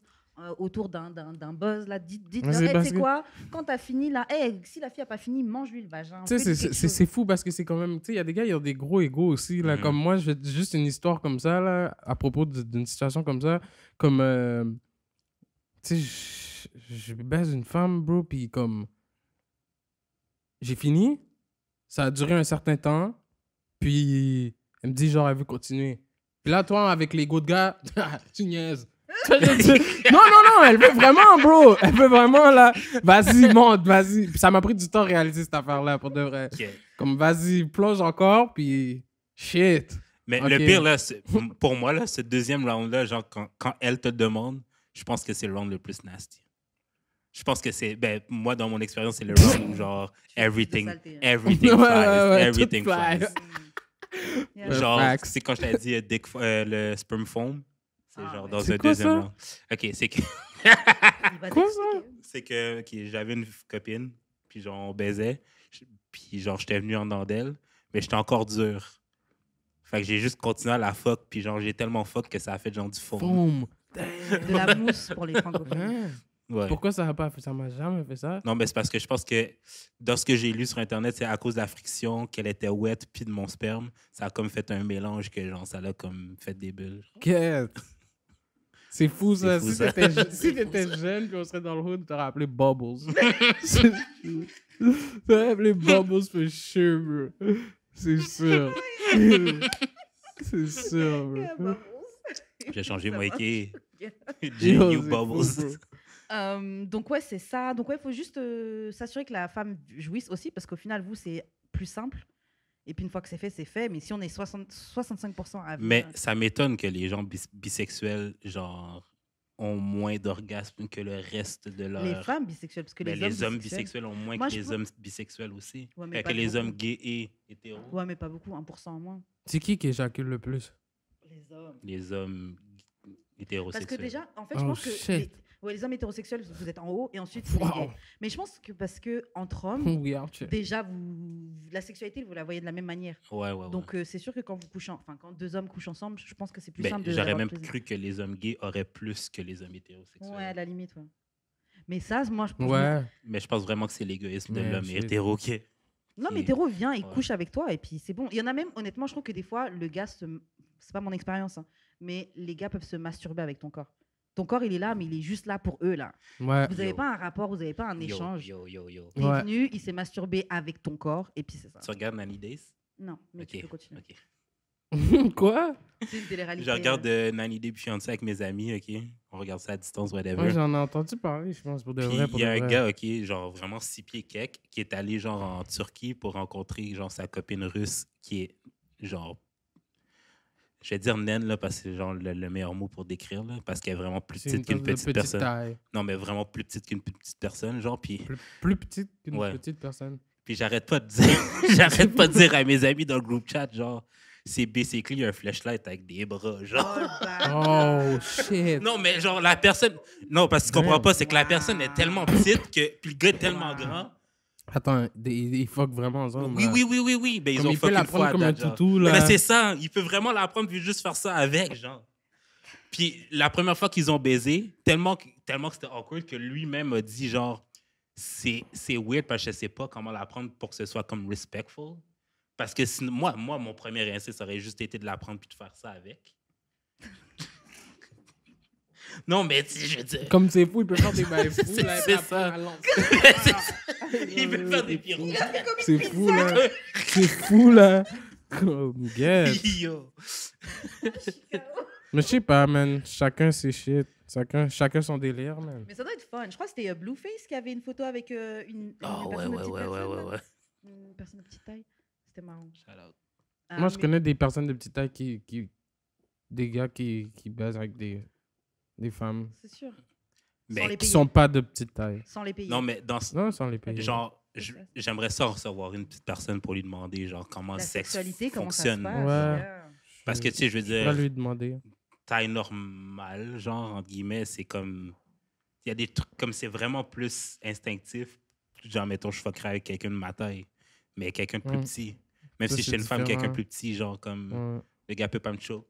autour d'un buzz, là, dites Mais c'est hey, parce c'est que- quoi, quand t'as fini, là, hey, si la fille a pas fini, mange-lui le vagin. Tu sais, fais-lui quelque chose. c'est fou parce que c'est quand même. Tu sais, il y a des gars, ils ont des gros égos aussi. Là, Mhm. Comme moi, je vais juste une histoire comme ça, là, à propos d'une situation comme ça. Comme. Tu sais, je baise une femme, bro, puis comme. J'ai fini. Ça a duré un certain temps. Puis, elle me dit, genre, elle veut continuer. Puis là, toi, avec l'ego de gars, tu niaises. Non, elle veut vraiment, bro. Elle veut vraiment, là. Vas-y, monte, vas-y. Puis ça m'a pris du temps à réaliser cette affaire-là, pour de vrai. Ok. Comme, vas-y, plonge encore, puis shit. Mais Ok. le pire, là, pour moi, là, ce deuxième round-là, genre, quand elle te demande, je pense que c'est le round le plus nasty. Je pense que c'est, ben, moi, dans mon expérience, c'est le round où, genre, Tu fais plus de everything saleté, hein. everything Ouais, flies. ouais, ouais, Everything tout fly. flies. Yeah. Ouais. Genre, Facts. c'est quand je t'ai dit le sperm foam. C'est Ah, genre ouais. dans C'est un quoi, deuxième ça? round. OK, c'est que... Il va Quoi, t'expliquer. c'est que ok, j'avais une copine, puis genre, on baisait, puis genre, j'étais venu en dedans d'elle, mais j'étais encore dur. Fait que j'ai juste continué à la fuck, puis genre, j'ai tellement fuck que ça a fait genre du foam. Boom. De la mousse pour les francophones. Hein? Ouais. Pourquoi ça n'a pas fait ça? M'a jamais fait ça. Non, mais c'est parce que je pense que dans ce que j'ai lu sur Internet, c'est à cause de la friction, qu'elle était wet, puis de mon sperme, ça a comme fait un mélange que genre, ça l'a comme fait des bulles. Qu'est-ce? C'est fou, ça. C'est fou, Si ça. t'étais C'est fou, t'étais ça. jeune, puis on serait dans le hood, t'aurais appelé Bubbles. T'aurais appelé Bubbles for sure, bro. C'est sûr. C'est sûr, bro. J'ai changé mon équipe. Yo, J.U. c'est Bubbles. fou, bro. Donc ouais, c'est ça. Donc ouais, il faut juste s'assurer que la femme jouisse aussi, parce qu'au final, vous, c'est plus simple. Et puis une fois que c'est fait, c'est fait. Mais si on est 65% à venir, Mais ça m'étonne que les gens bisexuels, genre, ont moins d'orgasmes que le reste de leur... les femmes bisexuelles, parce que Ben, les hommes bisexuels ont moins Moi, que je les pense- hommes bisexuels aussi. Ouais, mais Que pas les beaucoup. hommes gays et hétéros. Ouais, mais pas beaucoup, 1% en moins. C'est qui éjacule le plus? Les hommes. Les hommes hétérosexuels. Parce que déjà, en fait, je Oh, pense que shit. les hommes hétérosexuels, vous êtes en haut, et ensuite, c'est les Wow. gays. Mais je pense que parce que entre hommes, We out here. déjà, la sexualité, vous la voyez de la même manière. Ouais, ouais, ouais. Donc, c'est sûr que quand vous couchez, enfin, quand deux hommes couchent ensemble, je pense que c'est plus Ben, simple de. j'aurais d'avoir même plaisir. cru que les hommes gays auraient plus que les hommes hétérosexuels. Ouais, à la limite, ouais. Mais ça, moi, je pense. Ouais. Mais je pense vraiment que c'est l'égoïsme de Mais l'homme shit. hétéro qui... Non, mais qui- hétéro vient, il Ouais. couche avec toi, et puis c'est bon. Il y en a même, honnêtement, je trouve que des fois, le gars c'est pas mon expérience, hein, mais les gars peuvent se masturber avec ton corps. Ton corps, il est là, mais il est juste là pour eux, là. Ouais. Vous n'avez Yo. pas un rapport, vous n'avez pas un Yo, échange. yo, yo, yo. Il est Ouais. venu, il s'est masturbé avec ton corps, et puis c'est ça. Tu regardes Nanny Days? Non, mais tu Ok, peux continuer. ok. Quoi? C'est une télé-réalité. Je regarde Nanny Day puis Fiancé avec mes amis, ok? On regarde ça à distance, whatever. Ouais, j'en ai entendu parler, je pense, pour de Puis vrai. il Pour y a de un vrai. gars, ok, genre vraiment 6 pieds kek, qui est allé genre en Turquie pour rencontrer genre sa copine russe qui est genre, je vais dire naine là parce que c'est genre le meilleur mot pour décrire là, parce qu'elle est vraiment plus C'est petite qu'une espèce de petite personne. taille. Non mais vraiment plus petite qu'une petite personne, genre puis Plus petite qu'une Ouais. petite personne. j'arrête pas de dire, j'arrête pas de dire à mes amis dans le groupe chat genre c'est basically un flashlight avec des bras, genre. Oh, bah. Oh, shit. Non, mais genre, la personne. Non, parce que tu comprends pas, c'est que la Wow. personne est tellement petite que. Puis le gars est tellement Wow. grand. Attends, ils fuck vraiment ensemble. Oui, là. oui, oui, oui, oui. Ben, ils Comme ont il peut fuck la une fois prendre à comme un date, genre. toutou, là. Mais c'est ça, il peut vraiment la prendre puis juste faire ça avec, genre. Puis la première fois qu'ils ont baisé, tellement que c'était awkward que lui-même a dit, genre, c'est weird parce que je sais pas comment la prendre pour que ce soit comme respectful. Parce que sinon, moi, mon premier instinct, ça aurait juste été de la prendre puis de faire ça avec. Non, mais tu sais, je veux dire. Comme c'est fou, il peut faire des bails fous. C'est- là, c'est après, ça. à l'envers. C'est ça. Il veut faire des pirouettes. C'est fou, là. C'est fou, là. Comme, yes. Yo. Mais je sais pas, man. Chacun ses shit. Chacun son délire, man. Mais ça doit être fun. Je crois que c'était Blueface qui avait une photo avec une Oh, ouais, personne de ouais, petite ouais, personne, ouais, là. ouais. Une personne de petite taille. C'était marrant. Moi, je mais- connais des personnes de petite taille des gars qui baisent avec des femmes C'est sûr. Mais Sans les qui payer. sont pas de petite taille. Sans les payer. Non, mais dans ce- Non, sans les payer. genre, j'aimerais ça recevoir une petite personne pour lui demander, genre, comment la le sexe sexualité, comment ça se fonctionne. passe. Ouais. yeah. Parce que, tu sais, je veux Je vais dire, lui demander. taille normale, genre, entre guillemets, c'est comme. Il y a des trucs comme c'est vraiment plus instinctif. Genre, mettons, je fuckerais avec quelqu'un de ma taille, mais quelqu'un de plus Mm. petit. Même Ça, si c'est j'étais une femme, quelqu'un différent. de plus petit, genre, comme Ouais. le gars peut pas me choke.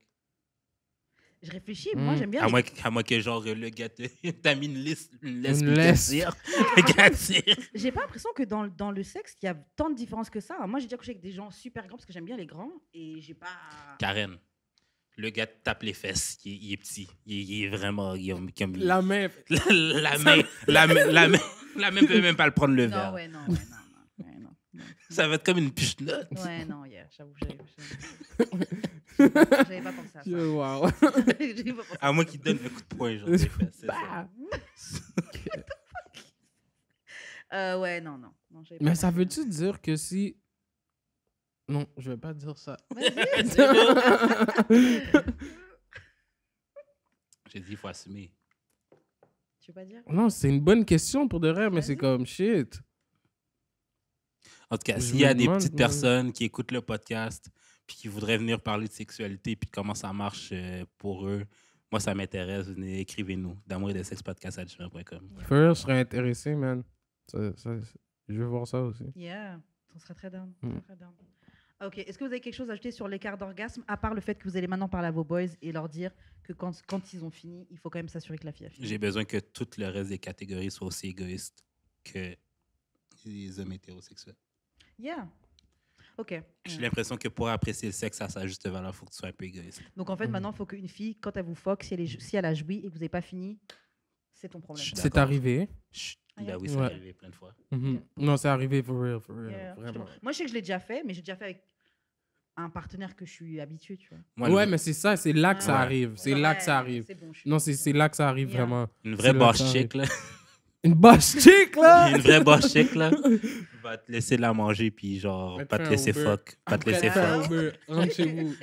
Je réfléchis, moi j'aime bien. À moins que genre le gars t'as mis une laisse Une puis laisse. le gars tire. J'ai pas l'impression que dans le sexe, il y a tant de différences que ça. Moi j'ai déjà couché avec des gens super grands parce que j'aime bien les grands et j'ai pas. Karen, le gars te tape les fesses, il est petit. Il est vraiment... comme La main. la main peut même pas le prendre le verre. Non, ouais, non, ouais, non. Ça va être comme une pichenote. Ouais, non, yeah, j'avoue, j'avais pas pensé à ça. Wow. J'avais pas pensé À moins qu'il te donne un coup de poing, genre, des fesses. c'est ça. Ouais, non. J'avais pas Mais ça pensé. veut-tu dire que si... Non, je vais pas dire ça. Vas-y. J'ai dit, il faut assumer. Tu veux pas dire? Non, c'est une bonne question pour de vrai, mais c'est Vas-y. comme shit. En tout cas, Je s'il y a me des demande, petites moi. personnes qui écoutent le podcast puis qui voudraient venir parler de sexualité puis de comment ça marche pour eux, moi, ça m'intéresse. Venez, écrivez-nous. D'amour et de sexe podcast@gmail.com. Fur, je serais intéressé, man. Je veux voir ça aussi. Yeah, on serait très down. Mm. Très down. Ok, est-ce que vous avez quelque chose à ajouter sur l'écart d'orgasme, à part le fait que vous allez maintenant parler à vos boys et leur dire que quand ils ont fini, il faut quand même s'assurer que la fille a fini? J'ai besoin que tout le reste des catégories soient aussi égoïstes que les hommes hétérosexuels. Yeah. Ok. J'ai l'impression que pour apprécier le sexe à sa juste valeur, il faut que tu sois un peu égoïste. Donc en fait, maintenant, il faut qu'une fille, quand elle vous fuck, si elle a joui et que vous n'avez pas fini, c'est ton problème. Je suis C'est d'accord. arrivé. Chut. Ah, Ben yeah. oui, c'est Ouais. arrivé plein de fois. Mhm. Non, c'est arrivé for real, Yeah. vraiment. Moi, je sais que je l'ai déjà fait, mais j'ai déjà fait avec un partenaire que je suis habituée, tu vois. Moi, Ouais, le- mais c'est ça, c'est là que ça Ouais. arrive. C'est Genre, là ouais, que ça arrive. C'est bon, je suis Non, c'est là que ça arrive Yeah. vraiment. une c'est vraie là boss que ça chic, là. Une boss chic, là! Une vraie boss chic, là. Va te laisser la manger, puis genre, Va te pas te faire laisser Uber. fuck. Pas te laisser Après, fuck. Uber, rentre chez vous.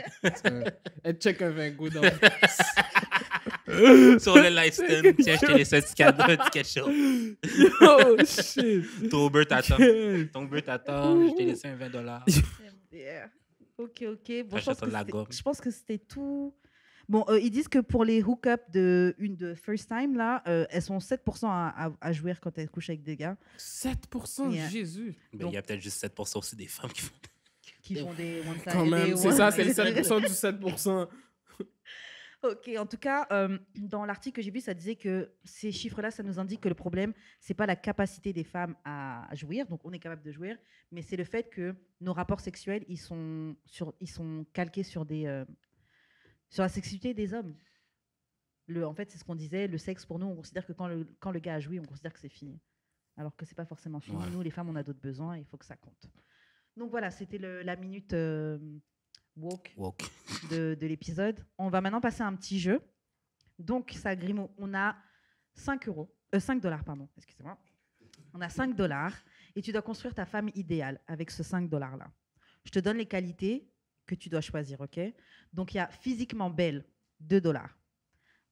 Elle check un vingt dans Sur le live stand, tiens, je t'ai laissé un petit cadeau, un ticket chaud. Oh, shit! Ton Uber t'attend. Ton Uber t'attend, je t'ai laissé un $20. Yeah. Ok. Bon, je pense, Achète-toi que de la c'était- gomme. je pense que c'était tout. Bon, ils disent que pour les hook-up de first time, là, elles sont 7% à jouir quand elles couchent avec des gars 7%, Yeah. Jésus! Ben, il y a peut-être juste 7% aussi des femmes qui font. qui font des one time. Quand même, c'est ça, c'est le 7% du 7%. Ok, en tout cas, dans l'article que j'ai vu, ça disait que ces chiffres-là, ça nous indique que le problème, c'est pas la capacité des femmes à jouir, donc on est capable de jouir, mais c'est le fait que nos rapports sexuels, ils sont calqués sur sur la sexualité des hommes. En fait, c'est ce qu'on disait, le sexe pour nous, on considère que quand le gars a joui, on considère que c'est fini, alors que c'est pas forcément fini. Ouais. Nous, les femmes, on a d'autres besoins, et il faut que ça compte. Donc voilà, c'était la minute woke Woke. de l'épisode. On va maintenant passer à un petit jeu. Donc, ça, Grimaud, on a 5 $, pardon, excusez-moi. On a 5 $ et tu dois construire ta femme idéale avec ce 5 $ là. Je te donne les qualités que tu dois choisir, ok? Donc, il y a physiquement belle, 2 $.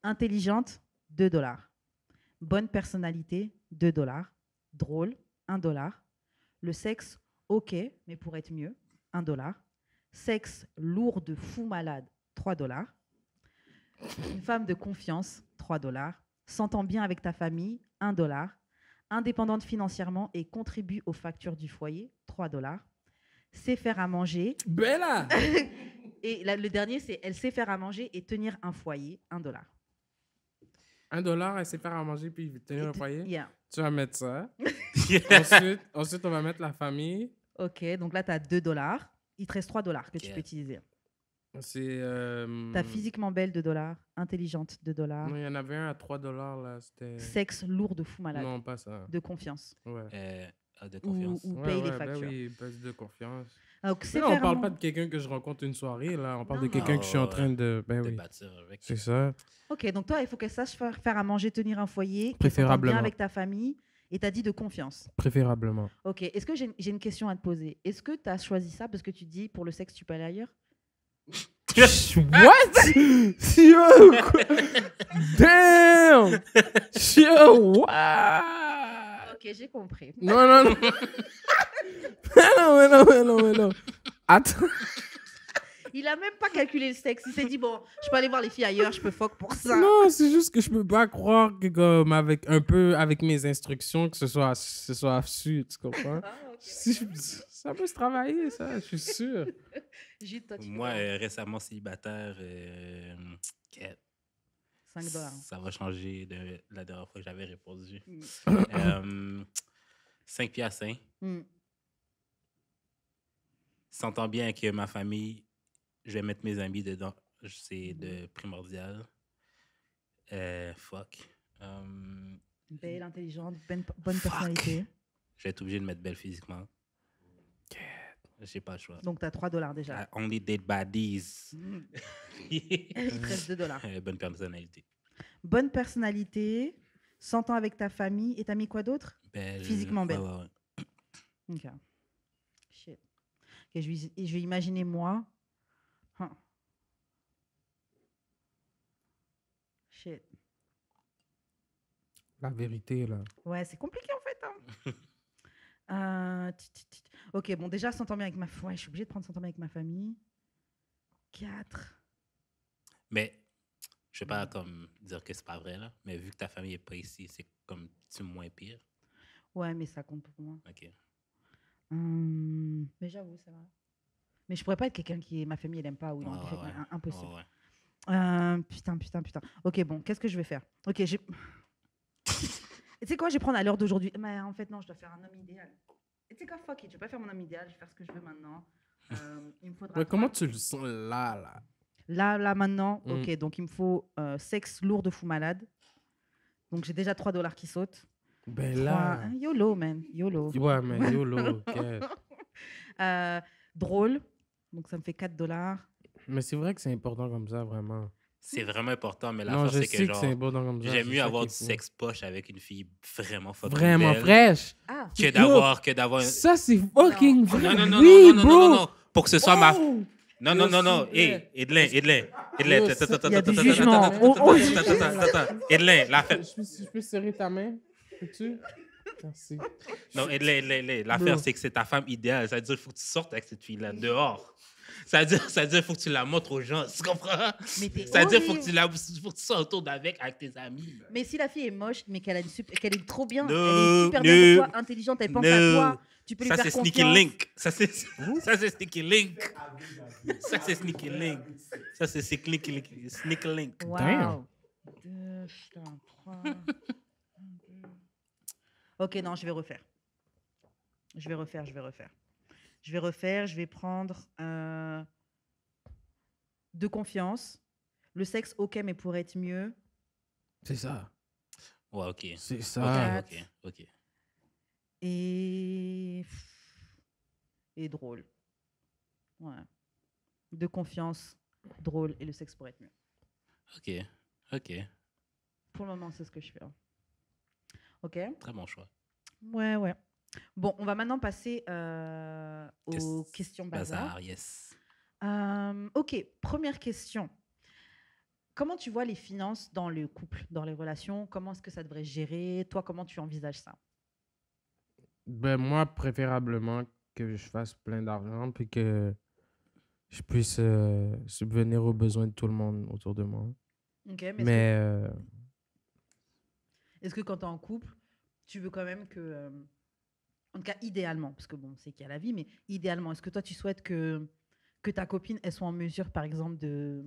Intelligente, 2 $. Bonne personnalité, 2 $. Drôle, 1 $. Le sexe, ok, mais pour être mieux, 1 $. Sexe lourd de fou malade, 3 $. Une femme de confiance, 3 $. S'entend bien avec ta famille, 1 $. Indépendante financièrement et contribue aux factures du foyer, 3 $. Sait faire à manger. Bella! Et le dernier, c'est elle sait faire à manger et tenir un foyer, 1 $. $1, elle sait faire à manger puis tenir un foyer. Yeah. Tu vas mettre ça. Yeah. Ensuite, on va mettre la famille. Ok, donc là, tu as 2 $. Il te reste 3 $ que tu Ok. peux utiliser. C'est. Tu as physiquement belle, 2 $. Intelligente, 2 $. Non, il y en avait un à 3 $ là. C'était. Sexe lourd de fou malade. Non, pas ça. De confiance. Ouais. De confiance. Ou Ouais, paye ouais, les factures. Ben oui, baisse de confiance. Donc, Mais là, on parle pas de quelqu'un que je rencontre une soirée, là. On parle Non, de quelqu'un que je suis en train de. Ben De oui. bâtir avec. C'est ça. Ok, donc toi, il faut qu'elle sache faire à manger, tenir un foyer, qu'elle s'entende Préférablement. bien avec ta famille, et t'as dit de confiance. Préférablement. Ok, est-ce que j'ai une question à te poser? Est-ce que tu as choisi ça parce que tu dis pour le sexe, tu peux aller ailleurs? What? Yo! quoi? Damn! Yo! What? Ok, j'ai compris. Non, non, non. Mais non. Attends. Il a même pas calculé le sexe. Il s'est dit, bon, je peux aller voir les filles ailleurs, je peux fuck pour ça. Non, c'est juste que je peux pas croire que comme avec mes instructions que ce soit su, tu comprends? Ah, ok. Ça peut se travailler, ça, je suis sûr. Gilles, toi, tu Moi, peux- récemment célibataire, $5. Ça va changer de la dernière fois que j'avais répondu. Mm. 5 piastres, hein? Mm. S'entend bien avec ma famille, je vais mettre mes amis dedans. C'est de primordial. Fuck. Belle, intelligente, bonne Fuck. personnalité. Je vais être obligé de mettre belle physiquement. J'ai pas le choix. Donc, tu as $3 déjà. I only date baddies. Mm. Il te reste $2. Bonne personnalité. Bonne personnalité, s'entend avec ta famille. Et t'as mis quoi d'autre? Belle. Physiquement belle. Ouais. Ok. Shit. Ok, je vais imaginer moi. Huh. Shit. La vérité, là. Ouais, c'est compliqué en fait. Ok, bon, déjà, s'entend bien avec ma famille. Ouais, je suis obligée de prendre s'entend bien avec ma famille. 4. Mais je vais pas comme dire que c'est pas vrai, là. Mais vu que ta famille est pas ici, c'est comme tu moins pire. Ouais, mais ça compte pour moi. OK. Mais j'avoue, c'est vrai. Mais je pourrais pas être quelqu'un qui ma famille elle aime pas ou non, Ouais. impossible. Ouais. Putain. Ok, bon, qu'est-ce que je vais faire? Ok, j'ai. Et tu sais quoi, je vais prendre à l'heure d'aujourd'hui. Mais en fait, non, je dois faire un homme idéal. Et tu sais quoi, fuck it, je vais pas faire mon homme idéal, je vais faire ce que je veux maintenant. Il me faudra. Ouais, comment tu le sens là? Là, maintenant, Mm. ok, donc il me faut sexe lourd de fou malade. Donc j'ai déjà $3 qui sautent. Ben 3... là. YOLO, man, YOLO. Ouais, mais YOLO. ok. Drôle, donc ça me fait $4. Mais c'est vrai que c'est important comme ça, vraiment. C'est vraiment important, mais Non, l'affaire, je c'est que sais que genre, c'est important comme ça. j'aime c'est mieux ça avoir qui du est fou. sexe poche avec une fille vraiment fucking Vraiment belle fraîche. Ah, que d'avoir Ça, c'est fucking Non. vrai. non, Oui, non, bro. non, non, pour que ce soit ma Oh! non, Yo, non. s'il te plaît. Edlin. Il y a du jugement. Edlin, l'affaire. Je peux serrer ta main? Peux-tu? Merci. Non, Edlin, l'affaire, c'est que c'est ta femme idéale. Ça veut dire qu'il faut que tu sortes avec cette fille-là dehors. Ça veut dire qu'il faut que tu la montres aux gens. Tu comprends? Mais t'es Ça veut dire qu'il horrible. faut que tu sois autour avec tes amis. Mais si la fille est moche, mais qu'elle est trop bien, No, elle est super no, bien pour toi, intelligente, elle pense à no. toi, tu peux lui Ça, faire c'est confiance. Sneaky Link. Ça, c'est Sneaky Link. Ça, c'est Sneaky Link. Ça, c'est Sneaky Link. Wow. Damn. 2, 3. Ok, non, je vais refaire. Je vais prendre de confiance. Le sexe, ok, mais pourrait être mieux. C'est ça. Ouais, OK. C'est ça. OK. Et drôle. Ouais. De confiance, drôle, et le sexe pourrait être mieux. OK. Pour le moment, c'est ce que je fais. Hein. Ok. Très bon choix. Ouais. Bon, on va maintenant passer aux questions bazar. Yes. Ok, première question. Comment tu vois les finances dans le couple, dans les relations? Comment est-ce que ça devrait se gérer? Toi, comment tu envisages ça? Ben, moi, préférablement que je fasse plein d'argent puis que je puisse subvenir aux besoins de tout le monde autour de moi. Ok, Mais est-ce que quand tu es en couple, tu veux quand même que... en tout cas, idéalement, parce que bon, c'est qu'il y a la vie, mais idéalement, est-ce que toi, tu souhaites que ta copine, elle soit en mesure, par exemple, de...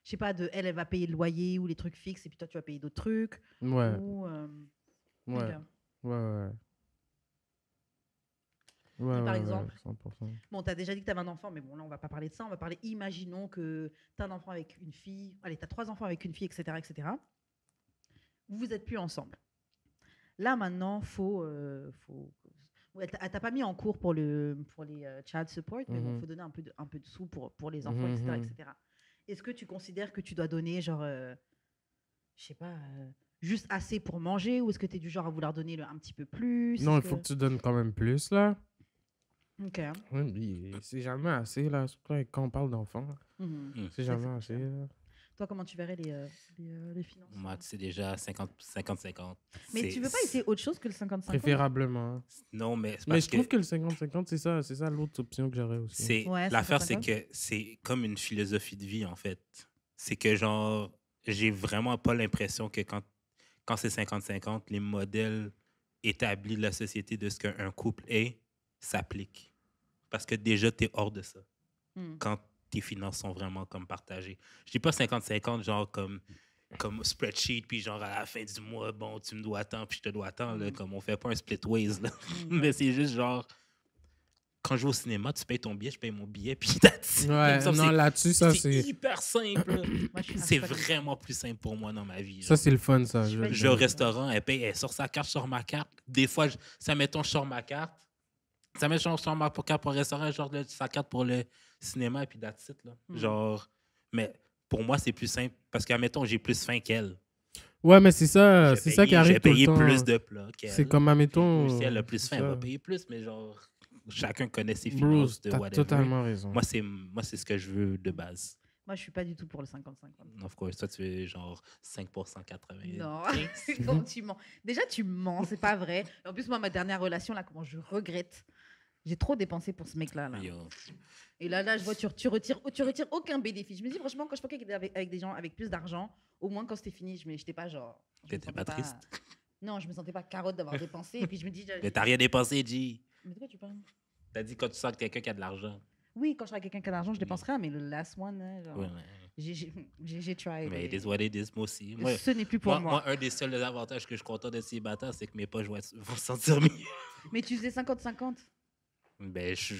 Je sais pas, elle va payer le loyer ou les trucs fixes, et puis toi, tu vas payer d'autres trucs. ouais, Ou, ouais, ok. ouais. Et Ouais, par ouais, exemple, 100%. bon, tu as déjà dit que tu avais un enfant, mais bon, là, on va pas parler de ça. On va parler, imaginons que tu as un enfant avec une fille. Allez, tu as 3 enfants avec une fille, etc. Vous n'êtes plus ensemble. Là, maintenant, Ouais, t'as pas mis en cours pour les child support, mais bon, il faut donner un peu de sous pour les enfants, etc. Est-ce que tu considères que tu dois donner, genre, je sais pas, juste assez pour manger, ou est-ce que tu es du genre à vouloir donner un petit peu plus? Non, il faut que tu donnes quand même plus, là. Ok. Oui, mais c'est jamais assez, là. Surtout quand on parle d'enfants. Mhm. C'est jamais assez, là. Toi, comment tu verrais les finances? Moi, c'est déjà 50-50. Mais tu veux pas essayer autre chose que le 50-50? Préférablement. Non, mais c'est Mais parce je trouve que le 50-50, c'est ça l'autre option que j'aurais aussi. l'affaire, c'est 50-50. que c'est comme une philosophie de vie, en fait. C'est que, genre, j'ai vraiment pas l'impression que quand c'est 50-50, les modèles établis de la société de ce qu'un couple est s'appliquent. Parce que déjà, tu es hors de ça. Hmm. Quand tes finances sont vraiment comme partagées. Je dis pas 50-50, genre comme comme spreadsheet, puis genre à la fin du mois, bon, tu me dois tant, puis je te dois tant, là, comme on fait pas un split ways, là. Mais c'est juste genre, quand je vais au cinéma, tu payes ton billet, je paye mon billet, puis that's it. Ouais, Comme ça, non, là-dessus, ça, c'est c'est... hyper simple. là. Moi, je suis C'est pas comme ça. vraiment plus simple pour moi dans ma vie. Ça, genre. c'est le fun, ça. Je fais Je vais au restaurant, elle paye, elle sort sa carte, je sors ma carte. Des fois, ça mettons, je sors ma carte. Ça met je sors ma carte pour le restaurant, genre sa carte pour le cinéma, et puis that's it, là. Genre, mais pour moi, c'est plus simple parce qu'admettons, j'ai plus faim qu'elle. Ouais, mais c'est ça, c'est ça qui arrive J'ai tout le payé temps. plus de plats qu'elle. C'est comme, admettons... Puis, si elle a plus faim, c'est elle va ça. payer plus, mais genre, chacun connaît ses Bro, finances de t'as whatever. totalement raison. Moi, c'est ce que je veux de base. Moi, je suis pas du tout pour le 50-50. Of course, toi, tu es genre 5%, 80%. Non, non, tu mens. Déjà, tu mens, c'est pas vrai. En plus, moi, ma dernière relation, là, comment je regrette. J'ai trop dépensé pour ce mec-là. Là. Yo. Et là, je vois, tu retires aucun bénéfice. Je me dis, franchement, quand je pense qu'il était avec des gens avec plus d'argent, au moins, quand c'était fini, je n'étais pas genre. je me T'étais sentais pas triste? Non, je me sentais pas carotte d'avoir dépensé. Et puis, je me dis. Mais t'as rien dépensé, G. Mais de quoi tu parles? T'as dit quand tu sens que quelqu'un qui a de l'argent. Oui, quand je suis avec quelqu'un qui a de l'argent, je dépense rien, mais le last one, hein, genre, Ouais, j'ai try. mais it is what it is, moi aussi. Moi, Ce n'est plus pour moi. moi, un des seuls avantages que je suis content d'être célibataire, c'est que mes poches vont se sentir mieux. Mais tu faisais 50-50. Ben, je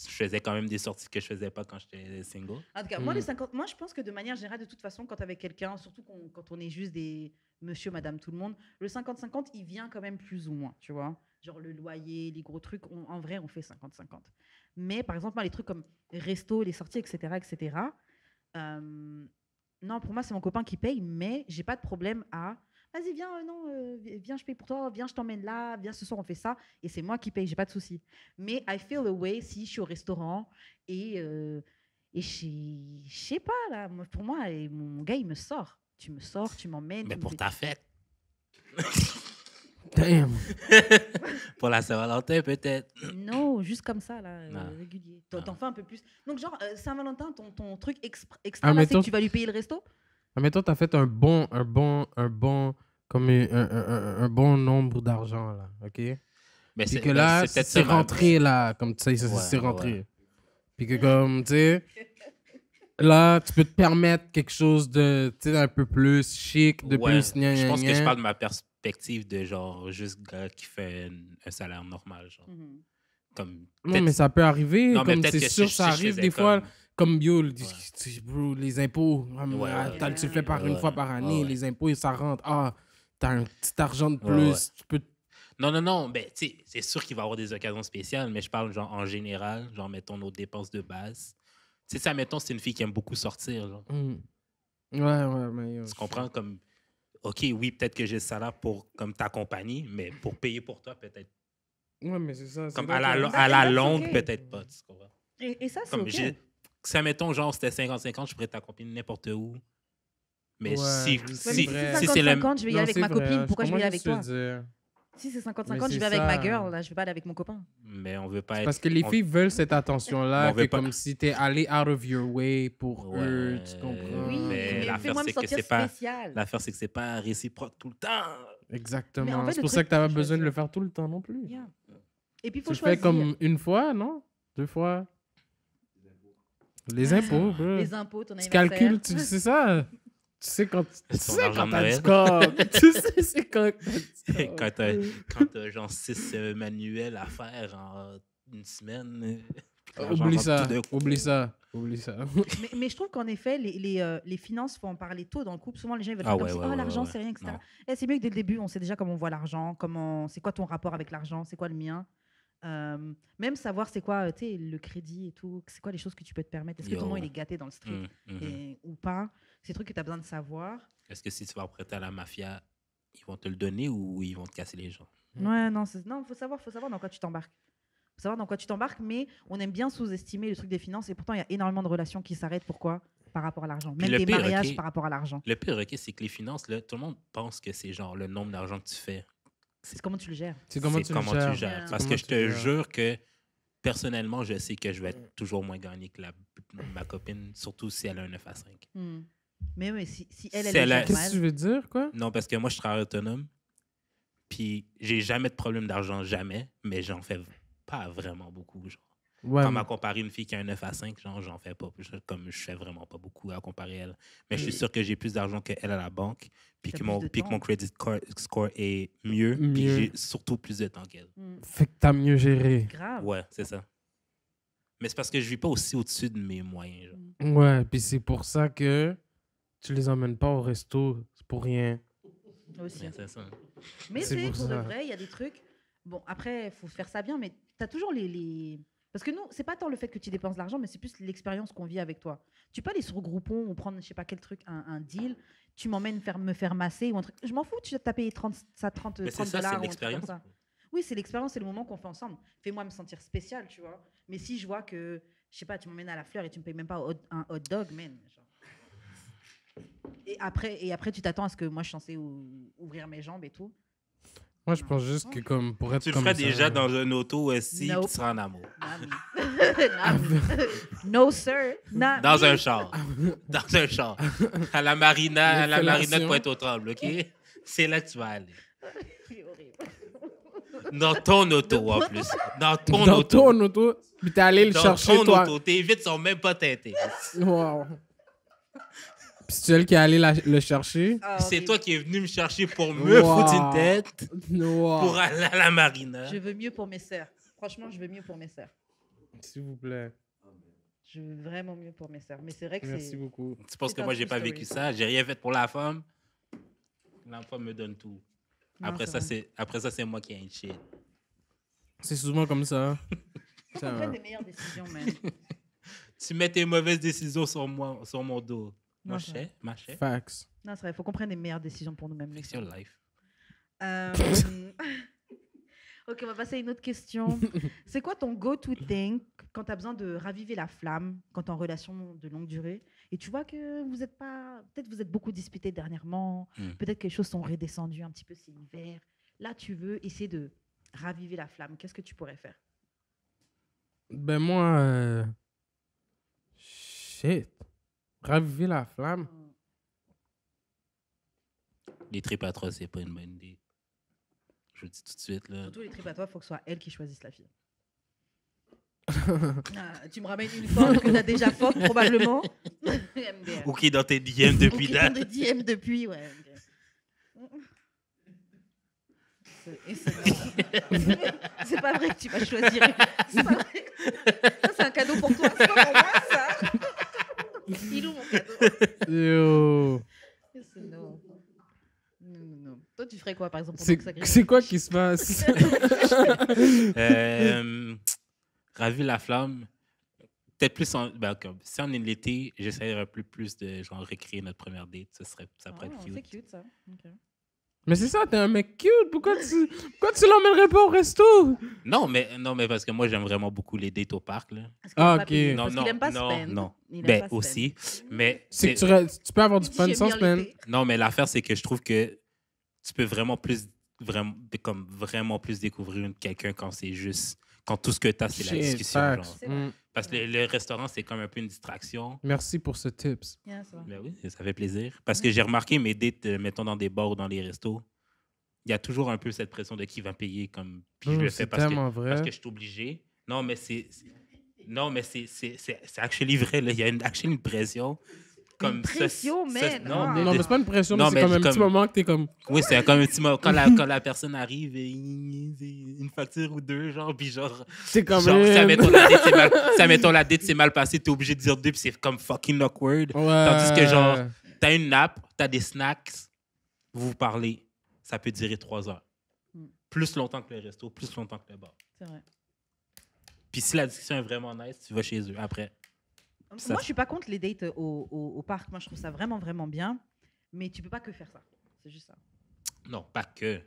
faisais quand même des sorties que je faisais pas quand j'étais single. En tout cas, moi, les 50, moi, je pense que de manière générale, de toute façon, quand tu avec quelqu'un, surtout quand on est juste des monsieur, madame, tout le monde, le 50-50, il vient quand même plus ou moins, tu vois. Genre le loyer, les gros trucs, en vrai, on fait 50-50. Mais par exemple, moi, les trucs comme resto, les sorties, etc., non, pour moi, c'est mon copain qui paye, mais j'ai pas de problème à vas-y, viens, viens, je paye pour toi, viens, je t'emmène là, viens, ce soir, on fait ça. Et c'est moi qui paye, j'ai pas de souci. Mais I feel away si je suis au restaurant et je sais pas, là, pour moi, mon gars, il me sort. Tu me sors, tu m'emmènes. Mais tu me pour fais- ta fête. Damn. Pour la Saint-Valentin, peut-être. Non, juste comme ça, là, Ah. régulier. T'en Ah. fais un peu plus. Donc, genre, Saint-Valentin, ton truc extra, Ah, là, c'est mettons- que tu vas lui payer le resto. Admettons, t'as fait un bon, comme un bon nombre d'argent, là, OK? Mais Puis que là, ben, peut-être c'est ça, rentré, là, comme tu sais, Ouais, c'est ouais, rentré. ouais. Puis que comme, tu sais, là, tu peux te permettre quelque chose de, tu sais, un peu plus chic, de Ouais, plus gna, je gna, pense que gna. je parle de ma perspective de genre juste gars qui fait un salaire normal. Genre. Mhm. Comme, Non, peut-être- mais ça peut arriver, non, mais comme peut-être c'est que sûr, si ça je arrive faisais des fois, comme yo, bro, les impôts, Ouais, tu le fais par une ouais, fois par année, ouais. les impôts, ça rentre, t'as un petit argent de Ouais, plus, ouais. tu peux... Non, ben, tu sais, c'est sûr qu'il va y avoir des occasions spéciales, mais je parle genre en général, genre, mettons nos dépenses de base. Tu sais, ça, mettons, c'est une fille qui aime beaucoup sortir, genre. Ouais, mais... Tu comprends? Comme, OK, oui, peut-être que j'ai le salaire pour comme ta compagnie, mais pour payer pour toi, peut-être. Ouais, mais c'est ça. c'est Comme là à que- la That's longue, okay. peut-être pas. Tu comprends? Et ça, c'est Comme OK. ça, mettons, genre, c'était 50-50, je pourrais t'accompagner n'importe où. Mais Ouais, si, c'est si, vrai. si c'est le... 50-50, je vais y aller avec ma copine. Pourquoi je vais y aller avec toi? toi? Si c'est Mais 50-50, je c'est vais avec ma ça. girl, là, je vais pas aller avec mon copain. Mais on veut pas être... Parce que les on- filles veulent cette attention-là, On veut que pas- comme si t'es allé out of your way pour Ouais, eux, tu comprends? Oui, mais mais l'affaire, fais-moi me c'est que sentir c'est pas- spécial. L'affaire, c'est que c'est pas réciproque tout le temps. Exactement. Mais en fait, C'est le pour ça truc, que t'as pas faut besoin de le choisir. faire tout le temps non plus. Yeah. Et puis, il Tu faut le fais choisir. comme une fois, non? 2 fois? Les impôts, bro. Les impôts, ton Tu anniversaire. calcules, c'est ça. Tu sais quand tu Ton sais argent quand de t'as du Noël. corps. Tu sais c'est quand Quand t'as genre 6 manuels à faire en une semaine. puis que l'argent Oublie rentre ça, tout d'un coup. oublie ça. Mais je trouve qu'en effet, les finances, faut en parler tôt dans le couple. Souvent, les gens ils veulent Ah faire comme ouais, si, ouais, oh, ouais, l'argent, ouais. c'est rien, etc. Non. Et c'est mieux que dès le début, on sait déjà comment on voit l'argent, c'est quoi ton rapport avec l'argent, c'est quoi le mien. Même savoir c'est quoi tu sais, le crédit et tout, c'est quoi les choses que tu peux te permettre. Est-ce que Yo. ton nom il est gâté dans le street Mhm. ou pas. C'est des trucs que tu as besoin de savoir. Est-ce que si tu vas prêter à la mafia, ils vont te le donner ou ils vont te casser les gens? Ouais, non, faut savoir dans quoi tu t'embarques. Faut savoir dans quoi tu t'embarques, mais on aime bien sous-estimer le truc des finances et pourtant il y a énormément de relations qui s'arrêtent. Pourquoi? Par rapport à l'argent. Puis Même le des pire, mariages ok. par rapport à l'argent. Le pire, ok, c'est que les finances, là, tout le monde pense que c'est genre le nombre d'argent que tu fais. C'est comment tu le gères. C'est comment tu le gères. Yeah. Parce Comment que je tu te le gères. jure que personnellement, je sais que je vais être toujours moins gagné que ma copine, surtout si elle a un 9 à 5. Mais oui, si elle, Si elle a- gère Qu'est-ce mal. que tu veux dire, quoi? Non, parce que moi, je travaille autonome. Puis, j'ai jamais de problème d'argent, jamais. Mais j'en fais pas vraiment beaucoup. Genre. Ouais, Comme à comparer une fille qui a un 9 à 5, genre, j'en fais pas. Comme je fais vraiment pas beaucoup à comparer elle. Mais je suis sûr que j'ai plus d'argent qu'elle à la banque, puis T'as que plus mon, de puis que temps. mon credit score est mieux, puis Mieux. j'ai surtout plus de temps qu'elle. fait que t'as mieux géré. Grave. Ouais, c'est ça. Mais c'est parce que je vis pas aussi au-dessus de mes moyens. Genre. Ouais, puis c'est pour ça que tu les emmènes pas au resto. C'est pour rien. Aussi. Mais c'est ça. Mais C'est c'est pour pour de ça. vrai, il y a des trucs. Bon, après, il faut faire ça bien, mais tu as toujours les. Parce que nous, c'est pas tant le fait que tu dépenses de l'argent, mais c'est plus l'expérience qu'on vit avec toi. Tu peux aller sur Groupon ou prendre, je sais pas quel truc, un deal. Tu m'emmènes me faire masser ou un truc. Je m'en fous, tu as payé 30 Mais c'est ça, dollars c'est ou un truc comme l'expérience. ça. Oui, c'est l'expérience, c'est le moment qu'on fait ensemble. Fais-moi me sentir spécial, tu vois. Mais si je vois que, je sais pas, tu m'emmènes à la fleur et tu me payes même pas un hot dog, man. Genre. Et après, tu t'attends à ce que moi, je suis censée ouvrir mes jambes et tout. Moi, je pense juste que comme pour être Tu le comme ferais ça, déjà dans un auto aussi, Nope. puis tu seras en amour. Not me. No, sir. Not Dans me. un char. Dans un char. À la marina de Fellation. Pointe-aux-Trembles, OK? C'est là que tu vas aller. C'est horrible. Dans ton auto, en plus. Dans ton dans auto. ton auto, puis t'es allé le Dans chercher, ton toi. auto. Tes vitres sont même pas teintées. Wow. Puis c'est elle qui est allé le chercher. Ah, C'est horrible. toi qui es venu me chercher pour me Wow. foutre une tête Wow. pour aller à la marina. Je veux mieux pour mes sœurs. Franchement, je veux mieux pour mes sœurs. S'il vous plaît. Je veux vraiment mieux pour mes sœurs. Mais c'est vrai que Merci c'est. beaucoup. Tu penses C'est que ta moi, j'ai true pas vécu story. ça? J'ai rien fait pour la femme. La femme me donne tout. Non, Après ça, vrai. c'est moi qui ai un shit. C'est souvent comme ça. On Ça prend va. des meilleures décisions, man. Tu mets tes mauvaises décisions sur moi, sur mon dos. Non, c'est vrai. Ma chère. Facts. Non, c'est vrai. Il faut qu'on prenne des meilleures décisions pour nous-mêmes. les Fix your filles. life. Ok, on va passer à une autre question. C'est quoi ton go-to thing quand tu as besoin de raviver la flamme, quand tu es en relation de longue durée et tu vois que vous êtes pas. Peut-être vous êtes beaucoup disputés dernièrement, peut-être que les choses sont redescendues un petit peu, c'est l'hiver. Là, tu veux essayer de raviver la flamme. Qu'est-ce que tu pourrais faire? Ben moi, shit. Raviver la flamme. Les tripes à trois, c'est pas une bonne idée. Je vous le dis tout de suite, là. Surtout les tripes à toi, il faut que ce soit elle qui choisisse la fille. Tu me ramènes une femme que tu as déjà faite, probablement. MDR. Ou qui est dans tes DM depuis Ou qui date. t'ont des DM depuis, ouais. ok. C'est pas vrai que tu vas choisir. C'est pas vrai. Ça, c'est un cadeau pour toi. C'est pas pour moi, ça. Il est où mon cadeau? Yo. C'est non. Non. Toi, tu ferais quoi, par exemple, pendant C'est que ça grille? c'est quoi qui se passe? Ravi la flamme. Peut-être plus comme, si on est l'été, j'essaierais un peu plus de genre recréer notre première date. Ça pourrait être Oh, cute. c'est cute, ça. Ok. Mais c'est ça, t'es un mec cute. Pourquoi tu l'emmènerais pas au resto? Non, mais parce que moi, j'aime vraiment beaucoup les dates au parc. Là. Parce qu'il aime Ah, pas ok. payer, Non, parce qu'il aime pas spend. non. Il aime Ben, pas spend. aussi. Mais C'est que tu peux avoir du fun sans spend. non, mais l'affaire, c'est que je trouve que tu peux vraiment plus découvrir quelqu'un quand tout ce que tu as, c'est la Shit, discussion. facts. Genre. C'est vrai. Mm. Parce que le restaurant, c'est comme un peu une distraction. Merci pour ce tips. Yeah, ça va. Ben oui, ça fait plaisir. Parce que j'ai remarqué mes dates, mettons dans des bars ou dans les restos, il y a toujours un peu cette pression de qui va payer. Puis je le fais C'est parce tellement que vrai. je suis obligé. Non, mais c'est actually vrai. Là. Il y a actually une pression. Comme pression, man. non, Ah. Non, mais c'est pas une pression, Non, mais c'est mais comme un petit comme- moment que t'es comme. Oui, c'est comme un petit moment. Quand la personne arrive, et une facture ou deux, genre, puis genre, C'est comme. genre ça, mettons, la date, c'est mal passé, t'es obligé de dire deux, puis c'est comme fucking awkward. Ouais. Tandis que, genre, t'as une nappe, t'as des snacks, vous parlez, ça peut durer 3 heures. Mm. Plus longtemps que le resto, plus longtemps que le bar. C'est vrai. Puis si la discussion est vraiment nice, tu vas chez eux après. Ça- Moi, je suis pas contre les dates au parc. Moi, je trouve ça vraiment, vraiment bien. Mais tu peux pas que faire ça. C'est juste ça. Non, pas que.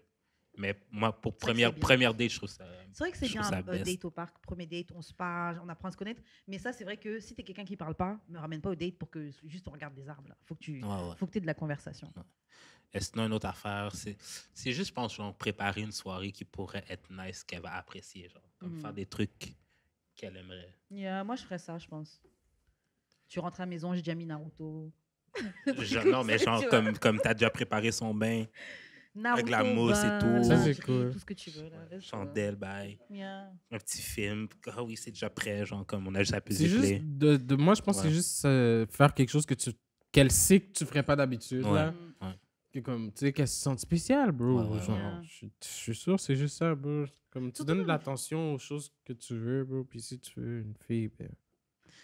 Mais moi, pour C'est vrai que c'est bien. première date, je trouve ça. C'est vrai que c'est Je bien trouve ça un best. date au parc, premier date, on se parle, on apprend à se connaître. Mais ça, c'est vrai que si tu es quelqu'un qui parle pas, me ramène pas au date pour que juste on regarde des arbres. Là. Faut que tu Ouais, ouais. faut que aies de la conversation. Et sinon, une autre affaire, c'est juste, je pense, genre, préparer une soirée qui pourrait être nice, qu'elle va apprécier. Genre, comme Mhm. faire des trucs qu'elle aimerait. Yeah, moi, je ferais ça, je pense. Tu rentres à la maison, j'ai déjà mis Naruto. Non, mais genre, Tu vois. comme tu as déjà préparé son bain. Naruto, la mousse et tout. lingerie, Ça, c'est cool. Tout ce que tu veux. Là. Let's go. Chandelle, bye. Yeah. Un petit film. Ah oui, c'est déjà prêt, genre, comme on a juste à C'est peser juste, play. moi, je pense que c'est Ouais. juste faire quelque chose qu'elle sait que tu ferais pas d'habitude. Ouais. Là. Mm. Que comme, tu sais, qu'elle se sente spéciale, bro. Ouais, ouais, Genre, ouais. je suis sûr, c'est juste ça, bro. Comme, tu Surtout donnes de que- l'attention aux choses que tu veux, bro. Puis si tu veux une fille, ben...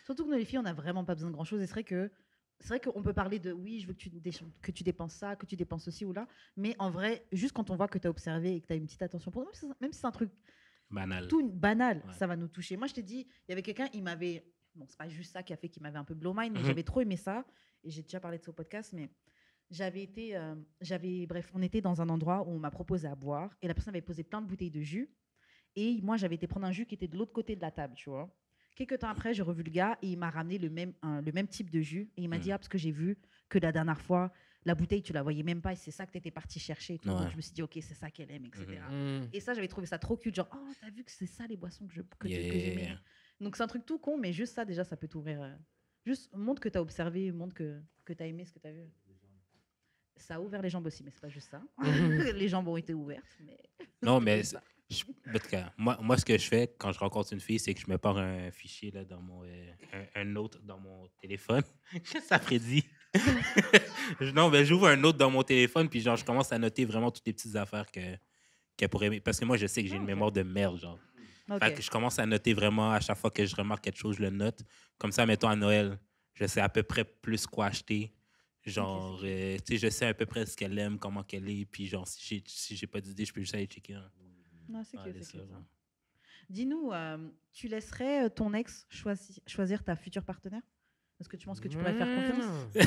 Surtout que nous, les filles, on n'a vraiment pas besoin de grand-chose. Et c'est vrai qu'on peut parler de oui, je veux que tu dépenses ça, que tu dépenses ceci ou là. Mais en vrai, juste quand on voit que tu as observé et que tu as une petite attention pour nous, même si c'est un truc Banal. tout banal, Ouais. ça va nous toucher. Moi, je t'ai dit, il y avait quelqu'un, il m'avait. Bon, c'est pas juste ça qui a fait qu'il m'avait un peu blow mind, mais Mhm. j'avais trop aimé ça. Et j'ai déjà parlé de ça au podcast, mais bref, on était dans un endroit où on m'a proposé à boire et la personne avait posé plein de bouteilles de jus. Et moi, j'avais été prendre un jus qui était de l'autre côté de la table, tu vois. Quelques temps après, j'ai revu le gars et il m'a ramené le même type de jus. Et il m'a dit, parce que j'ai vu que la dernière fois, la bouteille, tu la voyais même pas et c'est ça que tu étais parti chercher. Et tout. Ouais. Donc, je me suis dit, OK, c'est ça qu'elle aime, etc. Mm. Et ça, j'avais trouvé ça trop cute. Genre, oh, t'as vu que c'est ça les boissons que Yeah. j'aimais. Donc, c'est un truc tout con, mais juste ça, déjà, ça peut t'ouvrir. Juste montre que t'as observé, montre que t'as aimé ce que t'as vu. Ça a ouvert les jambes aussi, mais c'est pas juste ça. Les jambes ont été ouvertes. Mais... Non, mais en tout cas, moi, ce que je fais quand je rencontre une fille, c'est que je me pars un fichier là, dans mon, un note dans mon téléphone. Qu'est-ce que ça prédit? Non, mais j'ouvre un note dans mon téléphone, puis genre, je commence à noter vraiment toutes les petites affaires qu'elle pourrait aimer. Parce que moi, je sais que j'ai une mémoire de merde, genre. Ok. Fait que je commence à noter vraiment à chaque fois que je remarque quelque chose, je le note. Comme ça, mettons à Noël, je sais à peu près plus quoi acheter. Genre, tu sais, je sais à peu près ce qu'elle aime, comment qu'elle est. Puis genre, si j'ai pas d'idée, je peux juste aller checker. Hein. Non, c'est Ouais, cute, ça, c'est cute. ouais. Dis-nous, tu laisserais ton ex choisir ta future partenaire? Est-ce que tu penses que tu pourrais faire confiance?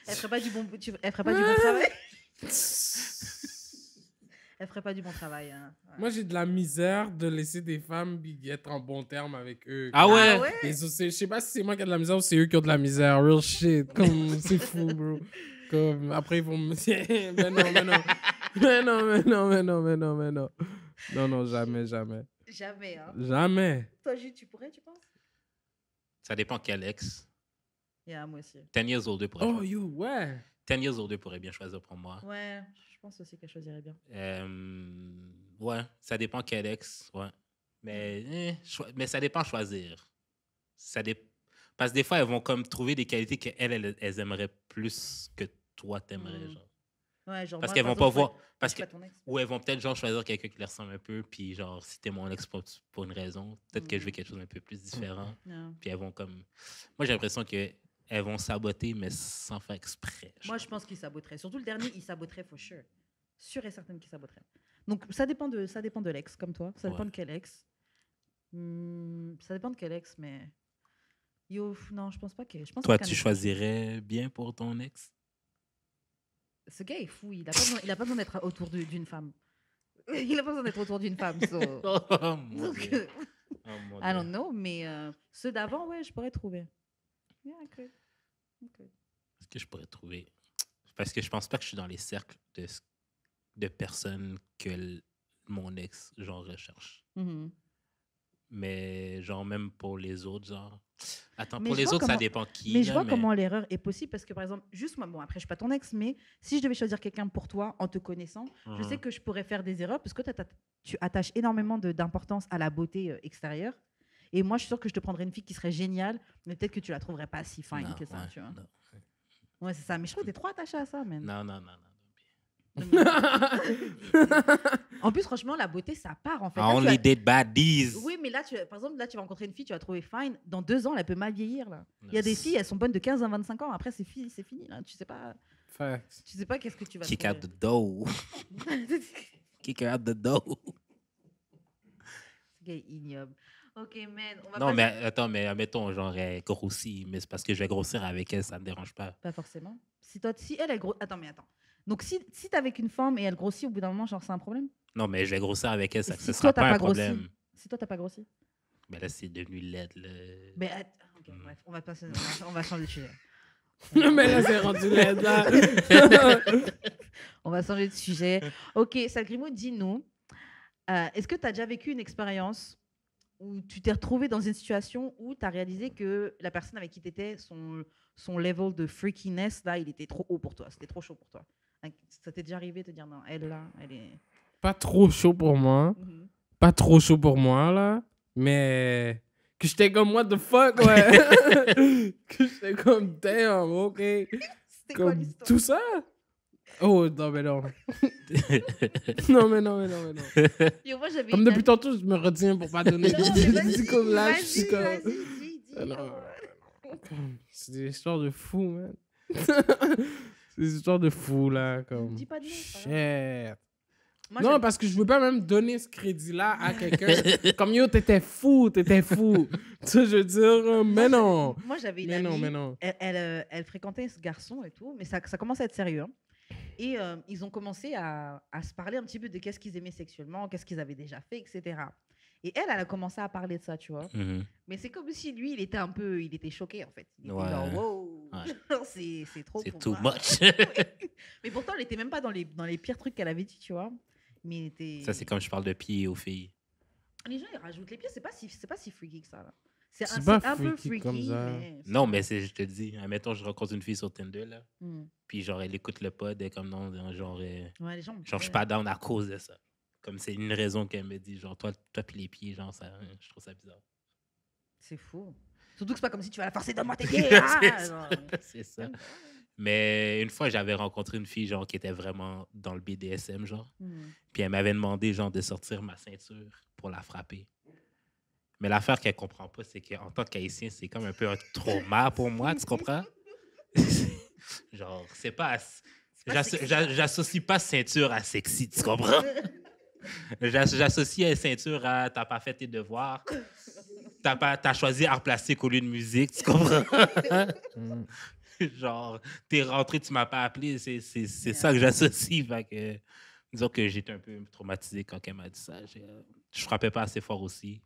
Elle ferait pas du bon, elle ferait pas du bon travail? Elle ferait pas du bon travail. Hein. Ouais. Moi, j'ai de la misère de laisser des femmes être en bon terme avec eux. Ah ouais? Ah ouais? Et ça, je sais pas si c'est moi qui ai de la misère ou c'est eux qui ont de la misère. Real shit. Comme, c'est fou, bro. Comme, après, ils vont me dire, mais non, mais non. Mais non, mais non, mais non, mais non, mais non. Non, non, jamais, jamais. Jamais. Hein. Jamais. Toi, Jules, tu pourrais, tu penses? Ça dépend quel ex. Yeah, moi aussi. 10 years older pourrait, Oh, you, ouais. 10 years older pourrait bien choisir pour moi. Ouais, je pense aussi qu'elle choisirait bien. Ouais, ça dépend quel ex. Ouais. Mais, mais ça dépend choisir. Parce que des fois, elles vont comme trouver des qualités qu'elles aimeraient plus que toi t'aimerais. Genre. Ouais, genre Parce moi, qu'elles par vont pas exemple, voir. je Parce suis que, pas ton ex. ou elles vont peut-être genre choisir quelqu'un qui leur ressemble un peu, puis genre, si t'es mon ex pour une raison, peut-être que je veux quelque chose un peu plus différent. Non. Puis elles vont comme. Moi, j'ai l'impression qu'elles vont saboter, mais sans faire exprès. Moi, je pense qu'il saboterait. Surtout le dernier, il saboterait, for sure. Sûr et certain qu'il saboterait. Donc, ça dépend de l'ex, comme toi. Ça dépend Ouais. de quel ex. Ça dépend de quel ex, mais... Yo, non, je pense pas que... Je pense Toi, qu'un tu ex- choisirais bien pour ton ex? Ce gars est fou. Il a pas besoin d'être autour d'une femme. Il a pas besoin d'être autour d'une femme. So... Oh mon Donc, Dieu. Oh, mon I don't Dieu. know, mais ceux d'avant, ouais, je pourrais trouver. Yeah, okay. Est-ce que je pourrais trouver? Parce que je pense pas que je suis dans les cercles de personnes que mon ex, genre, recherche. Mhm. Mais, genre, même pour les autres, genre... Attends, Mais pour je les vois autres, ça comment- dépend qui. Mais je là, vois comment l'erreur est possible parce que, par exemple, juste moi, bon, après, je suis pas ton ex, mais si je devais choisir quelqu'un pour toi en te connaissant, je sais que je pourrais faire des erreurs parce que tu attaches énormément d'importance à la beauté extérieure. Et moi, je suis sûre que je te prendrais une fille qui serait géniale, mais peut-être que tu la trouverais pas si fine Non, que ça, ouais, tu vois. non. Ouais, c'est ça. Mais je trouve que t'es trop attaché à ça, man. Non, non, non, non. En plus, franchement, la beauté, ça part, en fait. I Là, tu only as- date baddies. Oui, mais là, par exemple, là, tu vas rencontrer une fille, tu vas trouver fine. Dans 2 ans, elle peut mal vieillir, là. Il y a des Yes. filles, elles sont bonnes de 15 à 25 ans. Après, c'est fini, là. Tu sais pas qu'est-ce que tu vas Kick trouver. out the door. Kick her out the door. Ce gars est ignoble. Ok, man. On va Non, pas mais attends, mais admettons, genre, elle grossit, mais c'est parce que je vais grossir avec elle, ça me dérange pas. Pas forcément. Si elle grossit. Attends, mais attends. Donc, si t'es avec une femme et elle grossit au bout d'un moment, genre, c'est un problème? Non, mais je vais grossir avec elle, Et ça, si ce toi, sera t'as pas un pas grossi? problème. Si toi, t'as pas grossi? Mais là, c'est devenu laid. Là. Mais ok, bref, on va changer de sujet. Mais là, c'est rendu laid, là. On va changer de sujet. Ok, Salgrimo, dis-nous, est-ce que tu as déjà vécu une expérience où tu t'es retrouvé dans une situation où tu as réalisé que la personne avec qui tu étais, son level de freakiness, là, il était trop haut pour toi. C'était trop chaud pour toi. Ça t'est déjà arrivé de te dire non, elle là, elle est. Pas trop chaud pour moi. Mhm. Pas trop chaud pour moi, là. Mais que j'étais comme, what the fuck, ouais. Que j'étais comme, damn, OK. C'était quoi Comme l'histoire? tout ça? Oh, non, mais non. Non, mais non, mais non, mais non. Yo, moi, j'avais Comme une depuis amie- tropos, je me retiens pour pas donner Non, mais des vas-y, comme là. Je vas-y, suis comme... vas-y, dis, Ah non, oh. c'est des histoires de fous, man. C'est des histoires de fous, là. Comme... Dis pas de nom, c'est pas grave. Shit. Moi, Non, j'avais- parce que je veux pas même donner ce crédit-là à quelqu'un. Comme yo, t'étais fou, t'étais fou. Tu sais, je veux dire, mais non. Moi, j'avais une Mais amie. non, mais non. Elle fréquentait ce garçon et tout, mais ça commence à être sérieux. Hein. Et ils ont commencé à se parler un petit peu de qu'est-ce qu'ils aimaient sexuellement, qu'est-ce qu'ils avaient déjà fait, etc. Et elle a commencé à parler de ça, tu vois. Mhm. Mais c'est comme si lui, il était choqué en fait. Il était Ouais. genre, wow, Ouais. c'est trop C'est pour too moi. much. Mais pourtant, elle était même pas dans les pires trucs qu'elle avait dit, tu vois. Mais il était. Ça, c'est comme je parle de pieds aux filles. Les gens, ils rajoutent les pieds, c'est pas si freaky que ça. Là. C'est C'est pas un peu freaky freaky, comme ça. mais. Non, mais je te dis, admettons, je rencontre une fille sur Tinder, là, Hmm. puis genre, elle écoute le pod, elle est comme non, genre, Ouais, les gens. je suis pas down à cause de ça. Comme c'est une raison qu'elle me dit, genre, toi puis les pieds, genre, ça, je trouve ça bizarre. C'est fou. Surtout que c'est pas comme si tu vas la forcer dans tes pieds. Ah, C'est genre. C'est ça. Mais une fois, j'avais rencontré une fille, genre, qui était vraiment dans le BDSM, genre. Hmm. Puis elle m'avait demandé, genre, de sortir ma ceinture pour la frapper. Mais l'affaire qu'elle comprend pas, c'est qu'en tant qu'haïtien, c'est comme un peu un trauma pour moi, tu comprends? Genre, c'est pas... pas sexy. J'associe pas ceinture à sexy, tu comprends? J'associe ceinture à t'as pas fait tes devoirs, t'as choisi art plastique au lieu de musique, tu comprends? Genre, t'es rentré, tu m'as pas appelé, c'est ça que j'associe. Fait que, disons que j'étais un peu traumatisé quand elle m'a dit ça. Je frappais pas assez fort aussi.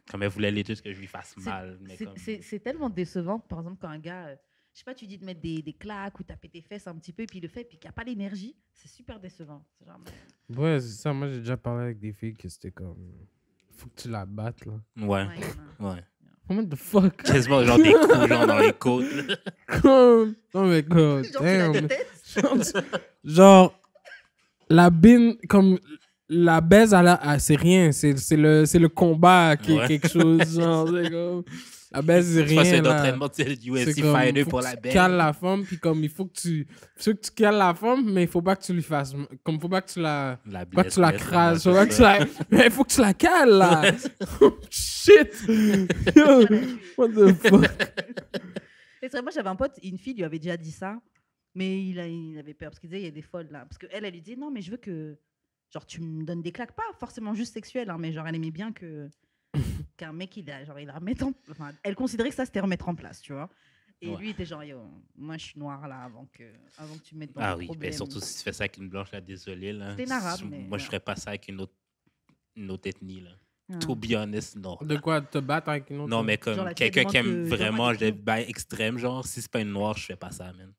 Comme elle voulait les juste que je lui fasse mal. Mais comme... C'est tellement décevant, par exemple, quand un gars, je sais pas, tu dis de mettre des claques ou taper tes fesses un petit peu, et puis il le fait, puis qu'il n'y a pas l'énergie, c'est super décevant. C'est genre, Ouais, c'est ça. Moi, j'ai déjà parlé avec des filles que c'était comme... Faut que tu la battes, là. Ouais, ouais, il y en a. ouais. What the fuck? Quasiment genre des coups genre dans les côtes. là. Comme... Non, mais comme... Genre, tu la damn. détestes. Genre, la bine, comme... La baise, c'est rien. C'est le combat qui est Ouais. quelque chose. Genre, c'est comme... La baise, c'est Tu passes rien, là. d'entraînement, tu sais, le C'est UFC comme, Fighter faut pour que la tu belle. cales la femme, puis comme il faut que tu cales la femme, mais il faut pas que tu lui fasses, comme faut pas que tu la, La pas que tu la blesse, crases, faut ouais, pas que tu la, mais il faut que tu la cales là. Shit. Yo, what the fuck. Et c'est vrai, moi, j'avais un pote, une fille lui avait déjà dit ça, mais il avait peur, parce qu'il disait, il y a des folles là. Parce qu'elle, elle lui dit, non, mais je veux que, genre, tu me donnes des claques, pas forcément juste sexuelles, hein, mais genre, elle aimait bien qu'un mec, il la remette en... Enfin, elle considérait que ça, c'était remettre en place, tu vois. Et Ouais. lui, il était genre, yo, moi, je suis noir là, avant que tu me mettes dans Ah le oui, problème. ben surtout si tu fais ça avec une blanche, là, désolé. Là. C'était une arabe, mais Moi, je ouais. ferais pas ça avec une autre ethnie. Là. Ah. To be honest, non. De quoi te battre avec une autre? Non, mais Genre, comme la fille, quelqu'un qui elle aime demande que vraiment donne-moi des le coups. bail extrême, genre, si c'est pas une noire, je fais pas ça, man.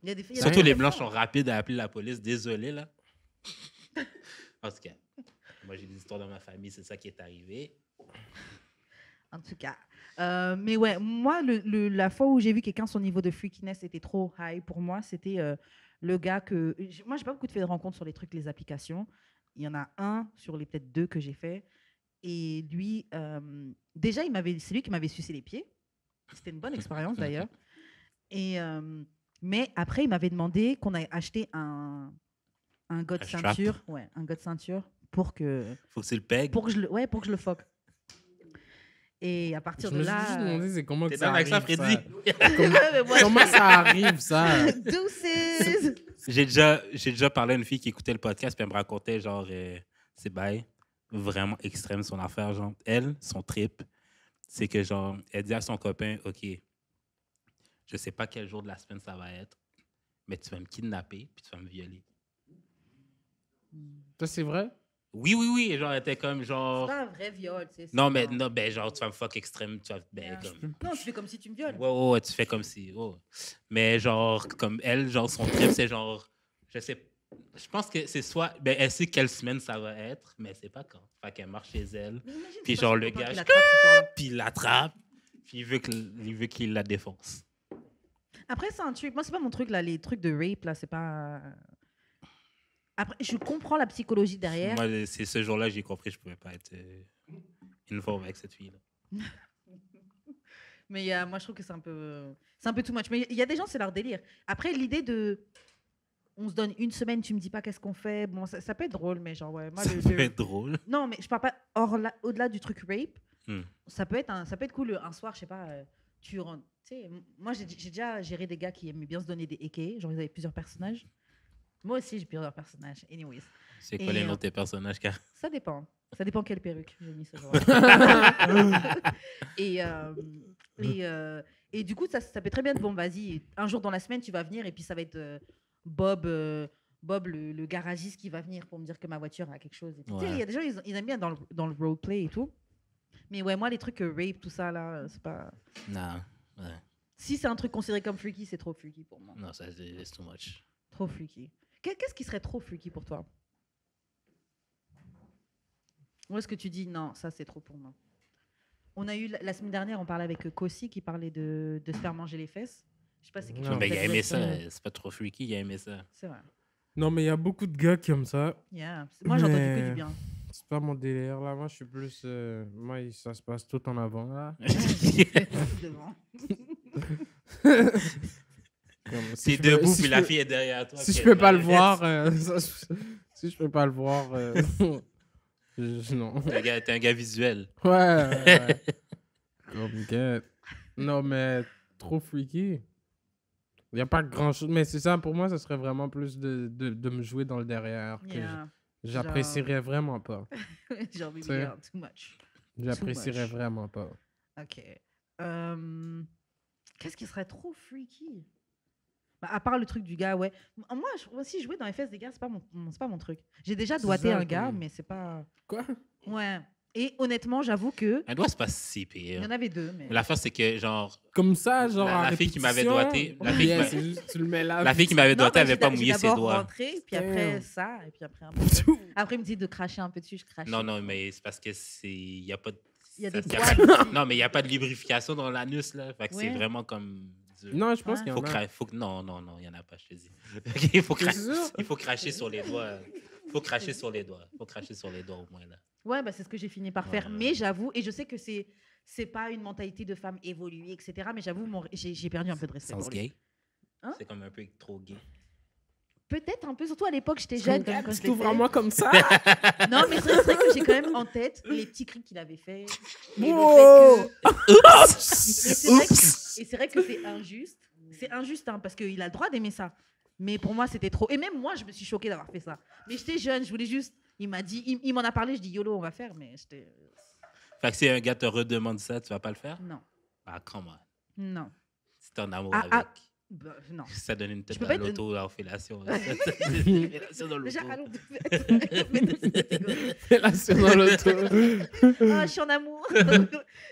Il y a des filles, il y a Surtout des les filles blanches sont fortes. rapides à appeler la police, désolé, là. En tout cas, moi, j'ai des histoires dans ma famille, c'est ça qui est arrivé. En tout cas. Mais ouais, moi, la fois où j'ai vu quelqu'un, son niveau de freakiness était trop high pour moi, c'était le gars que... Moi, j'ai pas beaucoup fait de rencontres sur les trucs, les applications. Il y en a un sur les peut-être 2 que j'ai fait. Et lui, déjà, c'est lui qui m'avait sucé les pieds. C'était une bonne expérience, d'ailleurs. Et, mais après, il m'avait demandé qu'on ait acheté un gars de Un strap. ceinture. Ouais, un gars de ceinture pour que Faut que tu le pegues. pour que je le fuck. Et à partir Je de me suis là... juste demandé c'est comment que T'es ça dans avec ça, arrive, Freddy? Mais moi, Comment ça arrive, ça? Deuces. J'ai déjà parlé à une fille qui écoutait le podcast, puis elle me racontait, genre, c'est bail vraiment extrême son affaire. Genre, elle, son trip, c'est que, genre, elle dit à son copain, OK, je sais pas quel jour de la semaine ça va être, mais tu vas me kidnapper, puis tu vas me violer. Ça, c'est vrai? Oui, oui, oui. Et genre, elle était comme, C'est genre. pas un vrai viol, tu sais. Non, mais non, ben, genre, tu vas me fuck extrême. Tu vas, ben, Yeah. comme. Non, tu fais comme si tu me violes. Ouais, ouais, ouais, tu fais comme si. Oh. Mais genre, comme elle, genre, son trip, c'est genre. Je sais. Je pense que c'est soit... Ben, elle sait quelle semaine ça va être, mais elle sait pas quand. Fait qu'elle marche chez elle, Mais imagine, puis c'est genre pas le son gars, copain qui l'attrape ce soir-là. puis il l'attrape, puis il veut qu'il la défonce. Après, c'est un truc. Moi, c'est pas mon truc, là. Les trucs de rape, là, c'est pas. Après, je comprends la psychologie derrière. Moi, c'est ce jour-là, j'ai compris que je pouvais pas être involved avec cette fille-là. Mais moi, je trouve que c'est un peu too much. Mais il y a des gens, c'est leur délire. Après, l'idée de. On se donne une semaine, tu me dis pas qu'est-ce qu'on fait. Bon, ça peut être drôle, mais genre, ouais. Moi, Ça peut être drôle. Non, mais je parle pas au-delà du truc rape. Hmm. Ça peut être cool un soir, je sais pas, tu rentres. Tu sais, moi, j'ai déjà géré des gars qui aimaient bien se donner des aka. Genre, ils avaient plusieurs personnages. Moi aussi, j'ai plusieurs personnages. Anyways. C'est quoi Et, les noms de tes personnages, car Ça dépend. Ça dépend quelle perruque j'ai mis ce jour-là. et du coup, ça peut très bien être bon, vas-y, un jour dans la semaine, tu vas venir et puis ça va être Bob, le garagiste qui va venir pour me dire que ma voiture a quelque chose. Et tout. Tu sais, il y a des gens, ils aiment bien dans le roleplay et tout. Mais ouais, moi, les trucs rape, tout ça, là, c'est pas. Non. Ouais. Si c'est un truc considéré comme freaky, c'est trop freaky pour moi. Non, ça, c'est too much. Trop freaky. Qu'est-ce qui serait trop freaky pour toi? Ou est-ce que tu dis non, ça c'est trop pour moi? On a eu la semaine dernière, on parlait avec Kossi qui parlait de se faire manger les fesses. Je sais pas si c'est quelque Non, chose. Mais que il a t'as aimé déjà ça. essayé. C'est pas trop freaky, il a aimé ça. C'est vrai. Non, mais il y a beaucoup de gars qui aiment ça. Yeah. Moi j'ai entendu que Mais- du bien. C'est pas mon délire, là. Moi, je suis plus... Moi, ça se passe tout en avant, là. Devant. Comme, T'es je peux- debout, si puis je la peux- fille est derrière toi. Si puis je elle peux pas le la voir... laisse. si je peux pas le voir... non. T'es un gars visuel. Ouais. Comme que... Non, mais trop freaky. Il n'y a pas grand-chose. Mais c'est ça, pour moi, ça serait vraiment plus de me jouer dans le derrière. Que Yeah. j'apprécierais vraiment pas. Genre, baby C'est- girl, too much. J'apprécierais much. vraiment pas. Ok. Qu'est-ce qui serait trop freaky? Bah, à part le truc du gars, ouais. Moi, aussi, jouer dans les fesses des gars, c'est pas mon truc. J'ai déjà C'est doigté ça, un gars, comme- mais c'est pas. Quoi? Ouais. Et honnêtement, j'avoue que. Un doigt, c'est pas si Il y pire. en avait deux, mais. Mais l'affaire, c'est que, genre, Comme ça, genre La en fille qui m'avait répétition? doigté, la fille qui Yeah, m'a- c'est juste, tu le mets là. la fille qui m'avait Non, doigté, bah, elle avait pas j'ai mouillé ses d'abord doigts. rentré, puis après Damn. ça, et puis après un peu. Après, il me dit de cracher un peu dessus, je crache. Non, non, mais c'est parce que c'est. Il y a pas de. Il y a ça- des y a poils pas de- aussi. Non, mais il n'y a pas de lubrification dans l'anus, là. Fait que c'est Ouais. vraiment comme. dur. Non, je pense Ouais. qu'il y Faut en a. cra- faut que- Non, il n'y en a pas, je te dis. Ok, il faut, T'es sûr? il faut cracher sur les doigts. Il faut cracher sur les doigts. Il faut cracher sur les doigts au moins, là. Ouais, bah, c'est ce que j'ai fini par faire. Ouais. Mais j'avoue, et je sais que c'est pas une mentalité de femme évoluée, etc. Mais j'avoue, j'ai perdu un peu de respect. Sens pour lui. gay. Hein? C'est comme un peu trop gay. Peut-être un peu, surtout à l'époque, j'étais jeune. Quand Tu je l'ai t'ouvres fait. à moi comme ça? Non, mais c'est vrai que j'ai quand même en tête les petits cris qu'il avait fait. Et le Wow! fait que- Et c'est vrai que c'est injuste. C'est injuste hein, parce qu'il a le droit d'aimer ça. Mais pour moi, c'était trop. Et même moi, je me suis choquée d'avoir fait ça. Mais j'étais jeune, je voulais juste. Il m'a dit, il m'en a parlé, je dis YOLO, on va faire. Mais j'étais. Fait que si un gars te redemande ça, tu vas pas le faire? Non. Ah, come on. Non. Si t'es en amour Ah, avec. ah. Bah, non. Ça donne une tête peux à pas être- l'auto, là, en fellation. Fellation dans Déjà, l'auto. allons. Fellation dans l'auto. Ah, je suis en amour.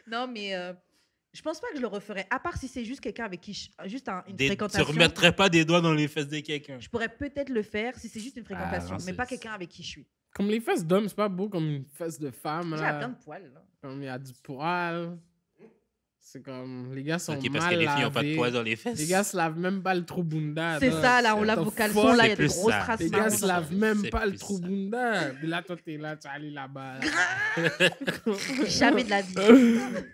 Non, mais je pense pas que je le referais. À part si c'est juste quelqu'un avec qui. Juste une Tu fréquentation. remettrais pas des doigts dans les fesses de quelqu'un. Je pourrais peut-être le faire si c'est juste une fréquentation, non, mais c'est- pas quelqu'un avec qui je suis. Comme les fesses d'homme, c'est pas beau comme une fesse de femme. J'ai Là. plein de poils. Là. Comme il y a du poil. C'est comme. Les gars sont Ok, parce mal que les filles n'ont pas de lavés. poils dans les fesses. Les gars se lavent même pas le trou bunda. C'est ça, là, on What lave the vos fuck? caleçons, là, il y a C'est des plus grosses ça. traces Les marron. gars se lavent même C'est pas le plus trou ça. bunda. Puis là, toi, t'es là, tu vas aller là-bas. là. Jamais de la vie.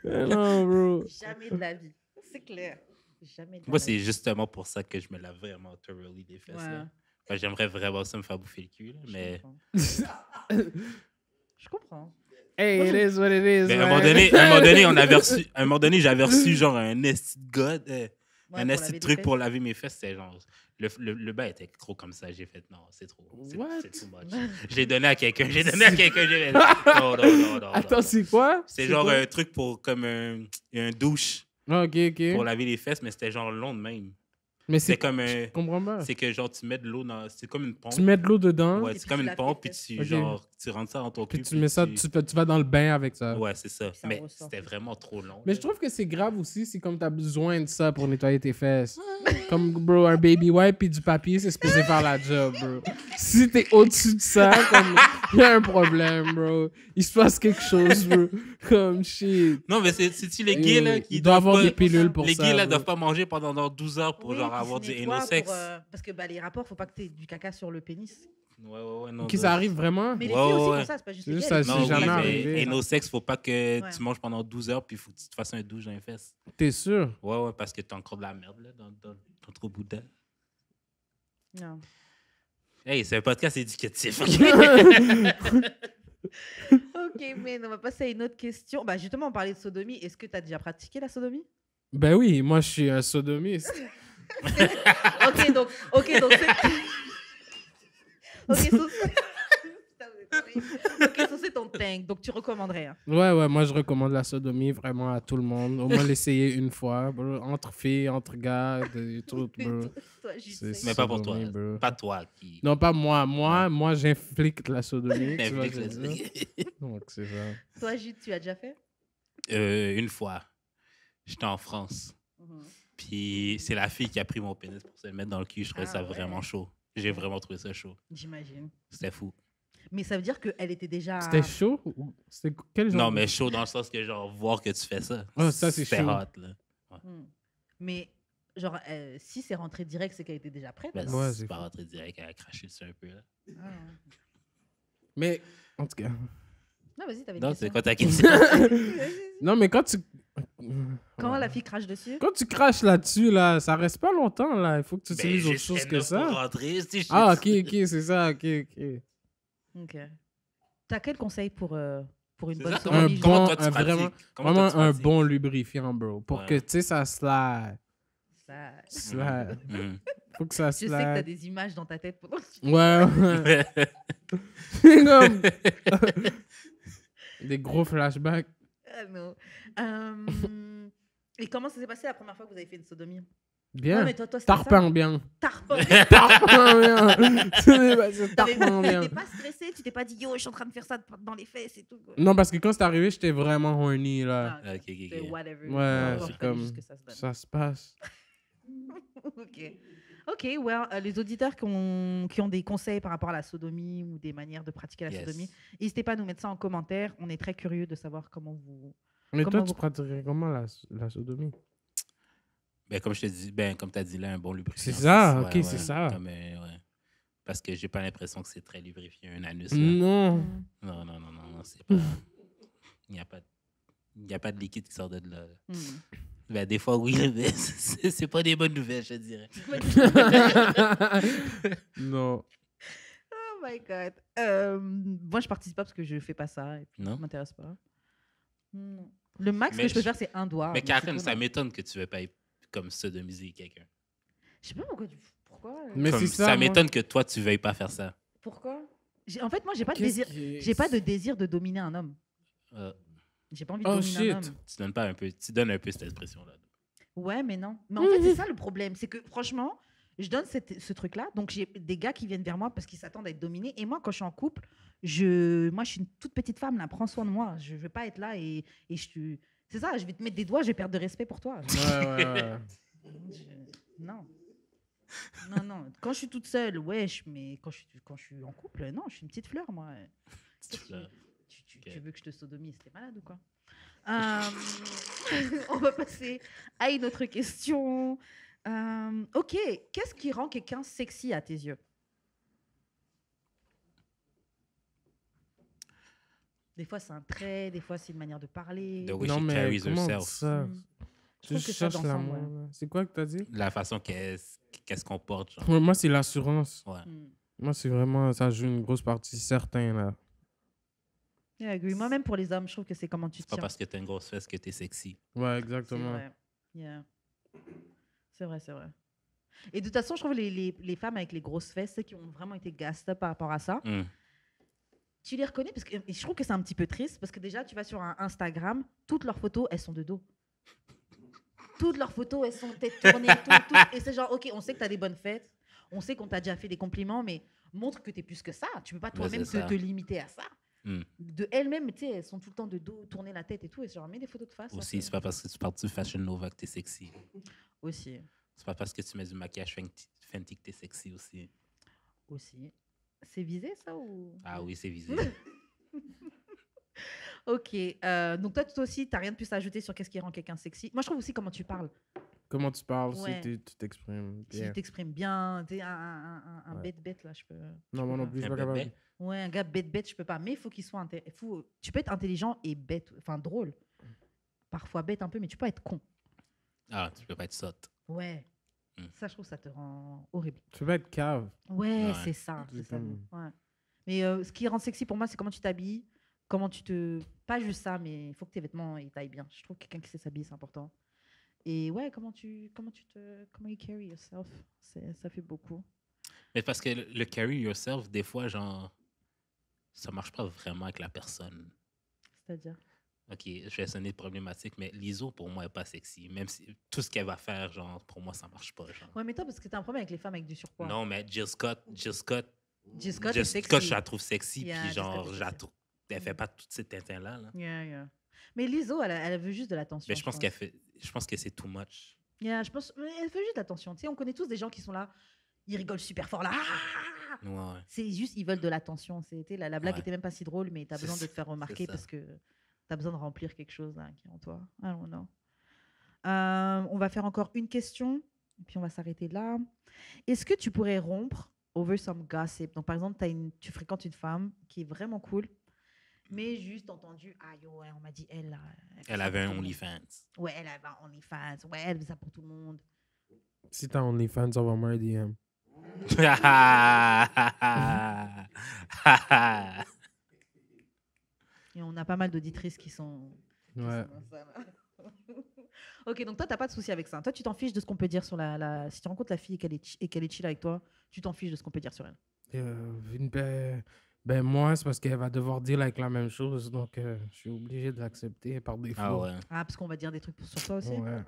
Non, bro. Jamais de la vie. C'est clair. Jamais de la Moi, vie. c'est justement pour ça que je me lave vraiment thoroughly des fesses. Ouais. là. Enfin, j'aimerais vraiment ça me faire bouffer le cul. Là, mais Je comprends. Hey, it is what it is. mais à un man. moment donné, j'avais reçu genre un esti de god, Ouais, un pour esti laver de des truc fesses. pour laver mes fesses. C'était genre. Le bain était trop comme ça. J'ai fait non, c'est trop. What? C'est too much. Je l'ai donné à quelqu'un. J'ai donné à quelqu'un. j'ai fait, non, non, non, non. Attends, non. c'est quoi? C'est genre quoi? un truc pour comme un douche Ah, ok, ok. pour laver les fesses, mais c'était genre long de même. Mais C'est comme un. Je comprends pas. C'est que genre, tu mets de l'eau dans. C'est comme une pompe. Tu mets de l'eau dedans, Ouais, Et c'est puis comme tu une la pompe, puis fais tu, Ok. genre, tu rentres ça dans ton cul. puis tu mets ça, tu vas dans le bain avec ça. Ouais, c'est ça. Ça Mais ressort. c'était vraiment trop long. Mais je trouve que c'est grave aussi si comme t'as besoin de ça pour nettoyer tes fesses. Comme, bro, un baby wipe puis du papier, c'est supposé faire la job, bro. Si t'es au-dessus de ça, comme, il y a un problème, bro. Il se passe quelque chose, bro. Comme, shit. Non, mais c'est-tu les gays, là, qui Il doit avoir pas- des pilules pour Les ça. gays, là, bro. doivent pas manger pendant genre 12 heures pour Oui, genre puis avoir tu du nettoies anal-sex. parce que les rapports, faut pas que tu aies du caca sur le pénis. Ouais, non. Ok, ça arrive vraiment? Mais les Ouais, filles aussi ouais. font ça, c'est pas juste C'est les juste gays, ça, les c'est filles jamais font ça. arrivé. Anal-sex, faut pas que Ouais. tu manges pendant 12 heures, puis faut que tu te fasses un douche dans les fesses. T'es sûr? Ouais, parce que t'as encore de la merde, là, dans ton trop bout de dent. Non. Hey, c'est un podcast éducatif. Ok, mais on va passer à une autre question. Bah, justement, on parlait de sodomie. Est-ce que tu as déjà pratiqué la sodomie? Ben oui, moi je suis un sodomiste. Ok, donc c'est... Ok, so... Putain, vous êtes horrible. Ok, so c'est ton tank, donc tu recommanderais. Hein. Ouais, moi je recommande la sodomie vraiment à tout le monde. Au moins l'essayer une fois, bro. Entre filles, entre gars, tout, bro. Toi, j'y C'est sais. Mais pas pour toi. sodomie, bro. Pas toi qui. Non, pas moi. Moi j'inflique la sodomie. tu vois, Inflique je veux le- dire. Donc c'est ça. Toi, Jude, tu as déjà fait? Une fois, j'étais en France. Puis c'est la fille qui a pris mon pénis pour se le mettre dans le cul. Je trouvais Ah ça ouais. vraiment chaud. J'ai vraiment trouvé ça chaud. J'imagine. C'était fou. Mais ça veut dire qu'elle était déjà... C'était chaud? C'était quel genre? Non, de- mais chaud dans le sens que, genre, voir que tu fais ça. Ah, ça, c'est C'était chaud. hot, là. Hmm. Mais, genre, si c'est rentré direct, c'est qu'elle était déjà prête. Ben, alors. Ouais, c'est c'est pas fou. rentré direct, elle a craché dessus un peu, là. Ah. Mais en tout cas. Non, vas-y, t'avais une Non, question. c'est quoi ta question? Non, mais quand tu. Quand la fille crache dessus? Quand tu craches là-dessus, là, ça reste pas longtemps, là. Il faut que tu Ben, utilises autre juste chose que enough pour ça. rentrer, c'est Ah, shit. ok, c'est ça, ok. Ok. T'as quel conseil pour une C'est bonne ça, sodomie? bon- toi, tu un pratiques? vraiment- Comment toi, Vraiment tu un pratiques? bon lubrifiant, bro. Pour Ouais. que, tu sais, ça slide. Ça- Slide. Mhm. Faut que ça Je sais que t'as slide. des images dans ta tête pendant que tu... Ouais, ouais. C'est comme. Des gros flashbacks. Ah, non. Et comment ça s'est passé la première fois que vous avez fait une sodomie? Bien. Ouais, mais toi, c'était ça. Tarpin bien. Tarpin. Tarpin bien. C'est T'avais- tarpin bien. T'étais pas stressé, tu t'es pas dit yo, je suis en train de faire ça dans les fesses et tout. quoi. Non, parce que quand c'est arrivé, j'étais vraiment horny, là. Ah, Ok, c'est ok. whatever. Ouais, Genre, c'est fallait comme- juste que ça se donne. Ça se passe. Ok. Ok, well, les auditeurs qui ont des conseils par rapport à la sodomie ou des manières de pratiquer la Yes. sodomie, n'hésitez pas à nous mettre ça en commentaire. On est très curieux de savoir comment vous... Mais Comment toi, tu vous- pratiquerais comment la sodomie? Ben, comme je te dis, ben, comme tu as dit là, un bon lubrifiant. C'est ça, Ouais, ok, ouais, c'est ça. comme, ouais. Parce que j'ai pas l'impression que c'est très lubrifié, un anus. Mm. Là. Non. Non, c'est pas. Il n'y a pas de liquide qui sort de là. Hmm. Ben, des fois, oui, mais c'est pas des bonnes nouvelles, je te dirais. Non. Oh my God. Moi, je participe pas parce que je fais pas ça et puis Non? ça m'intéresse pas. Non. Le max Mais que je peux je- faire, c'est un doigt. Mais c'est Catherine, tout, ça non. m'étonne que tu ne veux pas être comme sodomiser quelqu'un. Je sais pas pourquoi. Pourquoi Mais Comme, c'est ça, moi. m'étonne que toi, tu veuilles pas faire ça. Pourquoi En fait, moi, j'ai pas de Qu'est-ce désir. qui est- J'ai pas de désir de dominer un homme. Euh, J'ai pas envie de Oh, dominer un shit. homme. tu donnes pas un peu, tu donnes un peu cette expression-là. Ouais, mais non. Mais en fait, c'est ça le problème. C'est que franchement, je donne ce truc-là. Donc, j'ai des gars qui viennent vers moi parce qu'ils s'attendent à être dominés. Et moi, quand je suis en couple, moi, je suis une toute petite femme. Là, prends soin de moi. Je veux pas être là et je... C'est ça, je vais te mettre des doigts, je vais perdre de respect pour toi. Ouais. Non. Non. Quand je suis toute seule, ouais, mais quand je suis en couple, non, je suis une petite fleur, moi. Petite fleur. Tu veux que je te sodomise? T'es malade ou quoi? On va passer à une autre question. Ok, qu'est-ce qui rend quelqu'un sexy à tes yeux? Des fois, c'est un trait, des fois, c'est une manière de parler. The way Non, she mais carries comment herself. ça? Mm. Je Tu trouve que ça cherches danse l'amour. ensemble, là. C'est quoi que t'as dit? La façon qu'elle se comporte, genre. Ouais, moi, c'est l'assurance. Ouais. Mm. Moi, c'est vraiment... Ça joue une grosse partie, certain, là. Yeah, I agree. Moi-même, pour les hommes, je trouve que c'est comment tu C'est te pas tiens. parce que t'as une grosse fesse que t'es sexy. Ouais, C'est exactement. vrai. Yeah. C'est vrai, c'est vrai. Et de toute façon, je trouve les femmes avec les grosses fesses, ceux qui ont vraiment été gassed up par rapport à ça, Mm. tu les reconnais parce que et je trouve que c'est un petit peu triste parce que déjà, tu vas sur un Instagram, toutes leurs photos, elles sont de dos. toutes leurs photos, elles sont tête tournée, tout. Et c'est genre, ok, on sait que tu as des bonnes fêtes, on sait qu'on t'a déjà fait des compliments, mais montre que tu es plus que ça. Tu peux pas toi-même c'est ça. te limiter à ça. Hmm. De elles-mêmes, tu sais, elles sont tout le temps de dos, tourner la tête et tout. Et genre, mets des photos de face. Aussi, c'est pas parce que tu parles du Fashion Nova que t'es sexy. Aussi. C'est pas parce que tu mets du maquillage Fenty que t'es sexy aussi. Aussi. C'est visé, ça ou... Ah oui, c'est visé. Ok. Donc, toi aussi, tu n'as rien de plus à ajouter sur qu'est-ce qui rend quelqu'un sexy. Moi, je trouve aussi comment tu parles. Comment tu parles, Ouais. si tu t'exprimes Si bien. tu t'exprimes bien, tu es un Ouais. bête, là, je peux... Non, moi non plus, je suis Un pas capable. bébé. Ouais, un gars bête, je peux pas. Mais il faut qu'il soit... Tu peux être intelligent et bête, enfin drôle. Parfois bête un peu, mais tu peux pas être con. Ah, tu peux pas être sotte. Ouais. Hmm. Ça, je trouve, ça te rend horrible. Tu peux pas être cave. Ouais, Ouais. c'est ça. C'est C'est ça. comme- Ouais. Mais ce qui rend sexy pour moi, c'est comment tu t'habilles, comment tu te... Pas juste ça, mais il faut que tes vêtements ils taillent bien. Je trouve que quelqu'un qui sait s'habiller, c'est important. Et ouais, comment you carry yourself, ça fait beaucoup. Mais parce que le carry yourself, des fois, genre, ça marche pas vraiment avec la personne. C'est-à-dire. Ok, je vais sonner problématique, mais Lizzo, pour moi, est pas sexy. Même si tout ce qu'elle va faire, genre, pour moi, ça marche pas. Genre. Ouais, mais toi, parce que t'as un problème avec les femmes avec du surpoids. Non, mais Jill Scott, Jill Scott est Jill sexy. Scott, je la trouve sexy, Yeah, puis Jill genre, Scott est je la sexy. trouve. Elle fait pas toutes ces tintins-là. Là. Yeah. Mais Lizzo, elle veut juste de l'attention. Mais je pense que c'est too much. Yeah, mais elle veut juste de l'attention. Tu sais, on connaît tous des gens qui sont là, ils rigolent super fort là. Ah Ouais. C'est juste, ils veulent de l'attention. La blague Ouais. était même pas si drôle, mais tu as C'est besoin de ça, te faire remarquer c'est ça. parce que tu as besoin de remplir quelque chose là, qui est en toi. I don't know. On va faire encore une question, et puis on va s'arrêter là. Est-ce que tu pourrais rompre over some gossip? Donc, par exemple, tu fréquentes une femme qui est vraiment cool, mais juste entendu, ah yo, ouais, on m'a dit, elle, là, fait Elle ça avait pour un tout le monde. OnlyFans. Ouais, elle avait un OnlyFans. Ouais, elle fait ça pour tout le monde. Si t'as OnlyFans, envoie-moi un DM. Et on a pas mal d'auditrices qui sont... Ouais. Ok, donc toi, t'as pas de souci avec ça. Toi, tu t'en fiches de ce qu'on peut dire sur si tu rencontres la fille et qu'elle est chill avec toi, tu t'en fiches de ce qu'on peut dire sur elle. Moi, c'est parce qu'elle va devoir dire avec la même chose, donc je suis obligé de l'accepter par défaut. Ah ouais. Ah, parce qu'on va dire des trucs sur toi aussi. Ouais.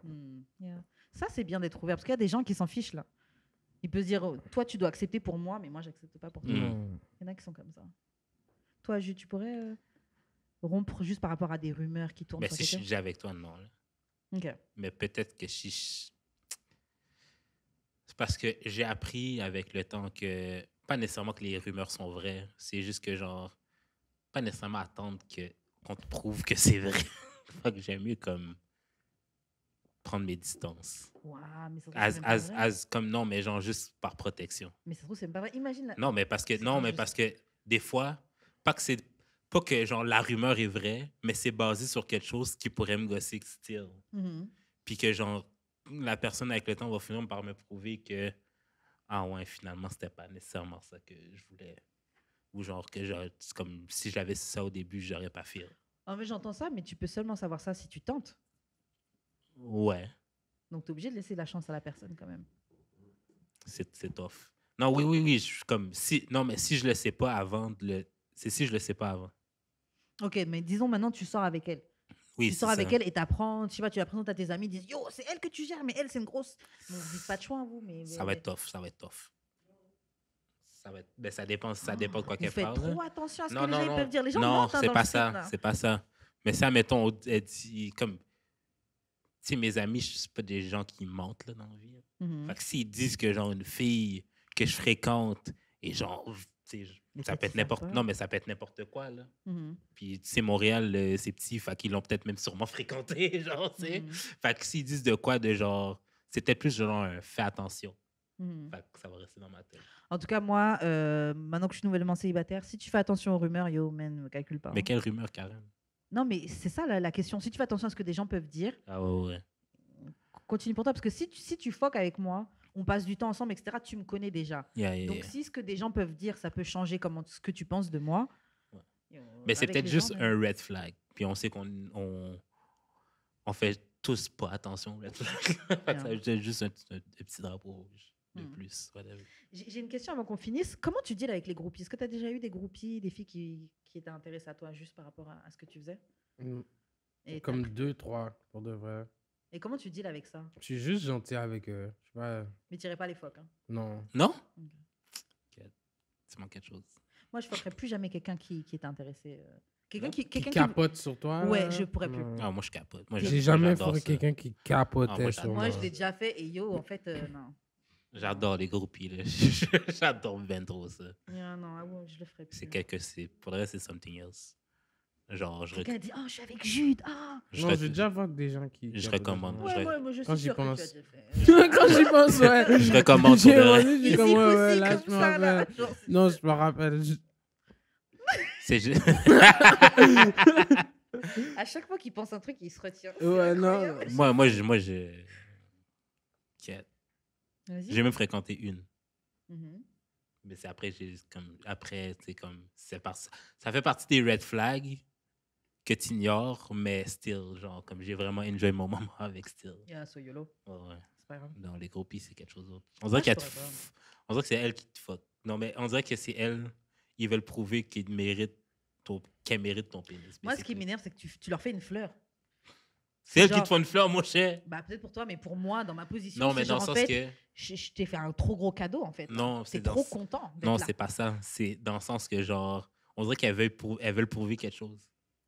Yeah. Ça, c'est bien d'être ouvert, parce qu'il y a des gens qui s'en fichent là. Ils peuvent se dire, oh, toi, tu dois accepter pour moi, mais moi, j'accepte pas pour toi. Mm. Il y en a qui sont comme ça. Toi, Jules, tu pourrais rompre juste par rapport à des rumeurs qui tournent Mais sur si je suis quelqu'un? déjà avec toi, non. là. Ok. Mais peut-être que si c'est parce que j'ai appris avec le temps que, pas nécessairement que les rumeurs sont vraies, c'est juste que, genre, pas nécessairement attendre qu'on te prouve que c'est vrai. Fait que j'aime mieux, comme, prendre mes distances. Ouah, mais ça se trouve, c'est même pas vrai. Comme non, mais genre juste par protection. Mais ça se trouve, c'est même pas vrai. Imagine. Non, mais parce que, C'est non, mais injuste. parce que des fois, pas que genre la rumeur est vraie, mais c'est basé sur quelque chose qui pourrait me gosser still. Mhm. Puis que genre la personne avec le temps va finir par me prouver que ah ouais, finalement c'était pas nécessairement ça que je voulais. Ou genre que c'est comme si j'avais su ça au début, j'aurais pas fait. Ah, mais j'entends ça, mais tu peux seulement savoir ça si tu tentes. Ouais, Donc, tu es obligé de laisser la chance à la personne quand même. c'est tough. Non, oui, je suis comme si non, mais si je le sais pas avant c'est si je le sais pas avant. Ok, mais disons maintenant, tu sors avec elle. Oui, Tu c'est sors avec ça. elle et t'apprends, tu sais pas, tu la présentes à tes amis, ils disent yo, c'est elle que tu gères, mais elle, c'est une grosse. Bon, vous dites pas de choix, vous, mais. Ça va être tough, ça va être tough. Ben, ça dépend de quoi Vous qu'elle faites parle. là. trop attention à ce Non, que les non, gens ils non. peuvent dire. Les gens Non, mentent hein, c'est dans pas le script, ça. là. C'est pas ça. Mais ça, mettons, elle dit, comme, tu sais, mes amis, je suis pas des gens qui mentent, là, dans la vie. Mhm. Fait que s'ils disent que, genre, une fille que je fréquente, et genre, tu sais, Mais ça peut-être peut être qu'ils n'importe... savent pas. Non, mais ça peut être n'importe quoi, là. Mhm. Puis, tu sais, Montréal, c'est petit, fait qu'ils l'ont peut-être même sûrement fréquenté, genre, tu sais. Mhm. Fait que s'ils disent de quoi, de genre, c'était plus genre un fais attention. Mhm. Fait que ça va rester dans ma tête. En tout cas, moi, maintenant que je suis nouvellement célibataire, si tu fais attention aux rumeurs, yo, man, me calcule pas. Mais hein. quelle rumeur, Karen? Non, mais c'est ça la question. Si tu fais attention à ce que des gens peuvent dire, Ah ouais. continue pour toi. Parce que si tu fuck avec moi, on passe du temps ensemble, etc., tu me connais déjà. Yeah. Donc, si ce que des gens peuvent dire, ça peut changer ce que tu penses de moi. Ouais. yo, Mais c'est avec peut-être les juste gens, un red flag. Puis on sait on fait tous pas attention au red flag. Fait que ça Yeah. c'est juste un petit drapeau rouge de Mm. plus. Whatever. J'ai une question avant qu'on finisse. Comment tu deals avec les groupies? Est-ce que tu as déjà eu des groupies, des filles qui étaient intéressées à toi juste par rapport à ce que tu faisais? Mm. Et Comme 2, 3, pour de vrai. Et comment tu deals avec ça? Je suis juste gentil avec eux. Je sais pas. Mais tirez pas les phoques. Hein. Non. Non? Ok. Ok. Tu manques quelque chose. Moi, je ne ferai plus jamais quelqu'un qui est intéressé. Quelqu'un Non. qui, Qui quelqu'un capote sur toi. Ouais, là? je pourrais plus. Non. Ah, moi, je capote. Moi, J'ai jamais j'adore fourré ça. quelqu'un qui capotait Ah, moi, sur Moi, moi. je l'ai déjà fait et yo, en fait, non. J'adore les groupies. Là. J'adore bien trop ça. Yeah, non, ah ouais, je le ferai plus. Pour le reste, c'est something else. Genre, Quelqu'un dit, oh, je suis avec Jude. Ah. Non, j'ai déjà vu des gens qui. Je capotaient recommande. sur moi. Ouais, moi, je Quand suis j'y sûre que tu pense. as déjà fait. Quand j'y pense, ouais. Je recommande pour J'ai de vrai. demandé, j'ai Ici, comme, ouais, ouais, aussi, là, comme je me ça, là. rappelle. Genre, Non, je me rappelle. C'est juste. à chaque fois qu'il pense un truc, il se retient. Ouais, non. Incroyable. moi, j'ai. Vas-y. J'ai même fréquenté une. Mhm. Mais c'est après, c'est comme. Ça fait partie des red flags que tu ignores, mais still, genre, comme j'ai vraiment enjoy mon moment avec still. Yeah, so YOLO. Ouais. C'est pas grave. Dans les groupies, c'est quelque chose d'autre. On Moi, dirait je qu'elle pourrais on dirait que c'est elle qui te fuck. Non, mais on dirait que c'est elle. Ils veulent prouver qu'elle mérite ton pénis. Moi, ce qui basically. m'énerve, c'est que tu leur fais une fleur. C'est elle genre- qui te fait une fleur, mon cher. Bah, peut-être pour toi, mais pour moi, dans ma position, Non, c'est mais dans le genre, en sens fait, que. je t'ai fait un trop gros cadeau, en fait. Non, T'es c'est dans trop content. d'être Non, là. c'est pas ça. C'est dans le sens que, genre, on dirait qu'elles veulent prouver quelque chose.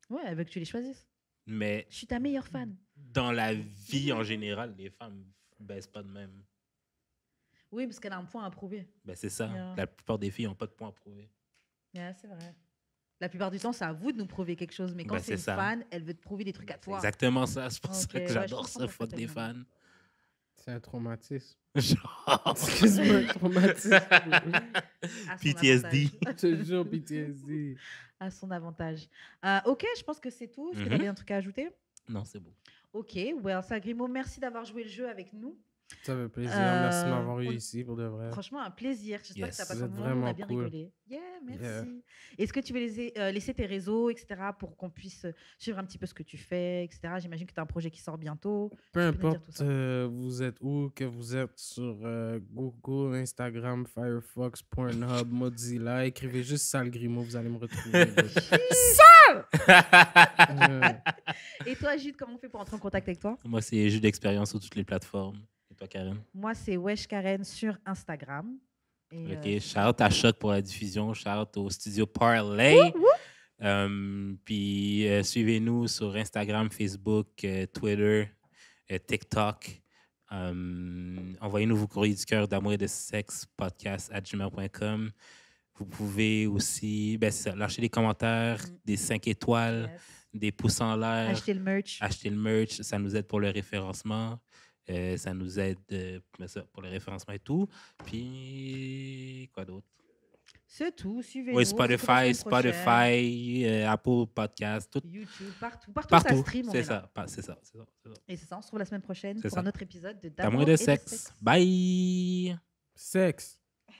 Ouais, elle veut que tu les choisisses. Mais Je suis ta meilleure fan. dans la vie en général, les femmes baissent pas de même. Oui, parce qu'elle a un point à prouver. Ben, c'est ça. Yeah. La plupart des filles n'ont pas de points à prouver. Yeah, c'est vrai. La plupart du temps, c'est à vous de nous prouver quelque chose. Mais quand Ben, c'est c'est une ça. fan, elle veut te prouver des trucs à C'est toi. exactement ça. C'est pour Ok, ça que ouais, je j'adore comprends ça, fuck des parfaitement. fans. C'est un traumatisme. Genre, Excuse-moi, un traumatisme. À son PTSD. avantage. Je te jure, PTSD. À son avantage. Ok, je pense que c'est tout. Est-ce que tu Mhm. avais un truc à ajouter? Non, c'est beau. Ok, well, Sagrimo, merci d'avoir joué le jeu avec nous. Ça fait plaisir. Merci de m'avoir eu on- ici pour de vrai. Franchement, un plaisir. J'espère Yes. que ça passe Vous un êtes bon moment. On a vraiment bien cool. rigolé. Yeah, merci. Yeah. Est-ce que tu veux laisser tes réseaux, etc., pour qu'on puisse suivre un petit peu ce que tu fais, etc. J'imagine que tu as un projet qui sort bientôt. Peu Tu peux nous dire tout importe ça. vous êtes où, que vous êtes sur Google, Instagram, Firefox, Pornhub, Mozilla, écrivez juste Sale Grimaud, vous allez me retrouver. Et toi, Jude, comment on fait pour entrer en contact avec toi? Moi, c'est jeu d'expérience sur toutes les plateformes. Et toi, Karen? Moi, c'est Wesh Karen sur Instagram. Et, OK. Shout à Choc pour la diffusion. Shout au studio Parlay. Puis suivez-nous sur Instagram, Facebook, Twitter, TikTok. Envoyez-nous vos courriers du cœur d'amour et de sexe podcast@gmail.com. Vous pouvez aussi lâcher des commentaires, des 5 étoiles, yes. des pouces en l'air, Acheter le merch. acheter le merch. Ça nous aide pour le référencement. Ça nous aide pour le référencement et tout. Puis, quoi d'autre? C'est tout. Suivez-nous. Oui, On se retrouve la Spotify, semaine prochaine. Apple Podcast, tout. YouTube, partout. Partout, ça Partout. stream, on C'est est là. ça. C'est ça. Et c'est ça, on se retrouve la semaine prochaine C'est pour ça. un autre épisode de D'amour et de sexe. Bye! Sexe.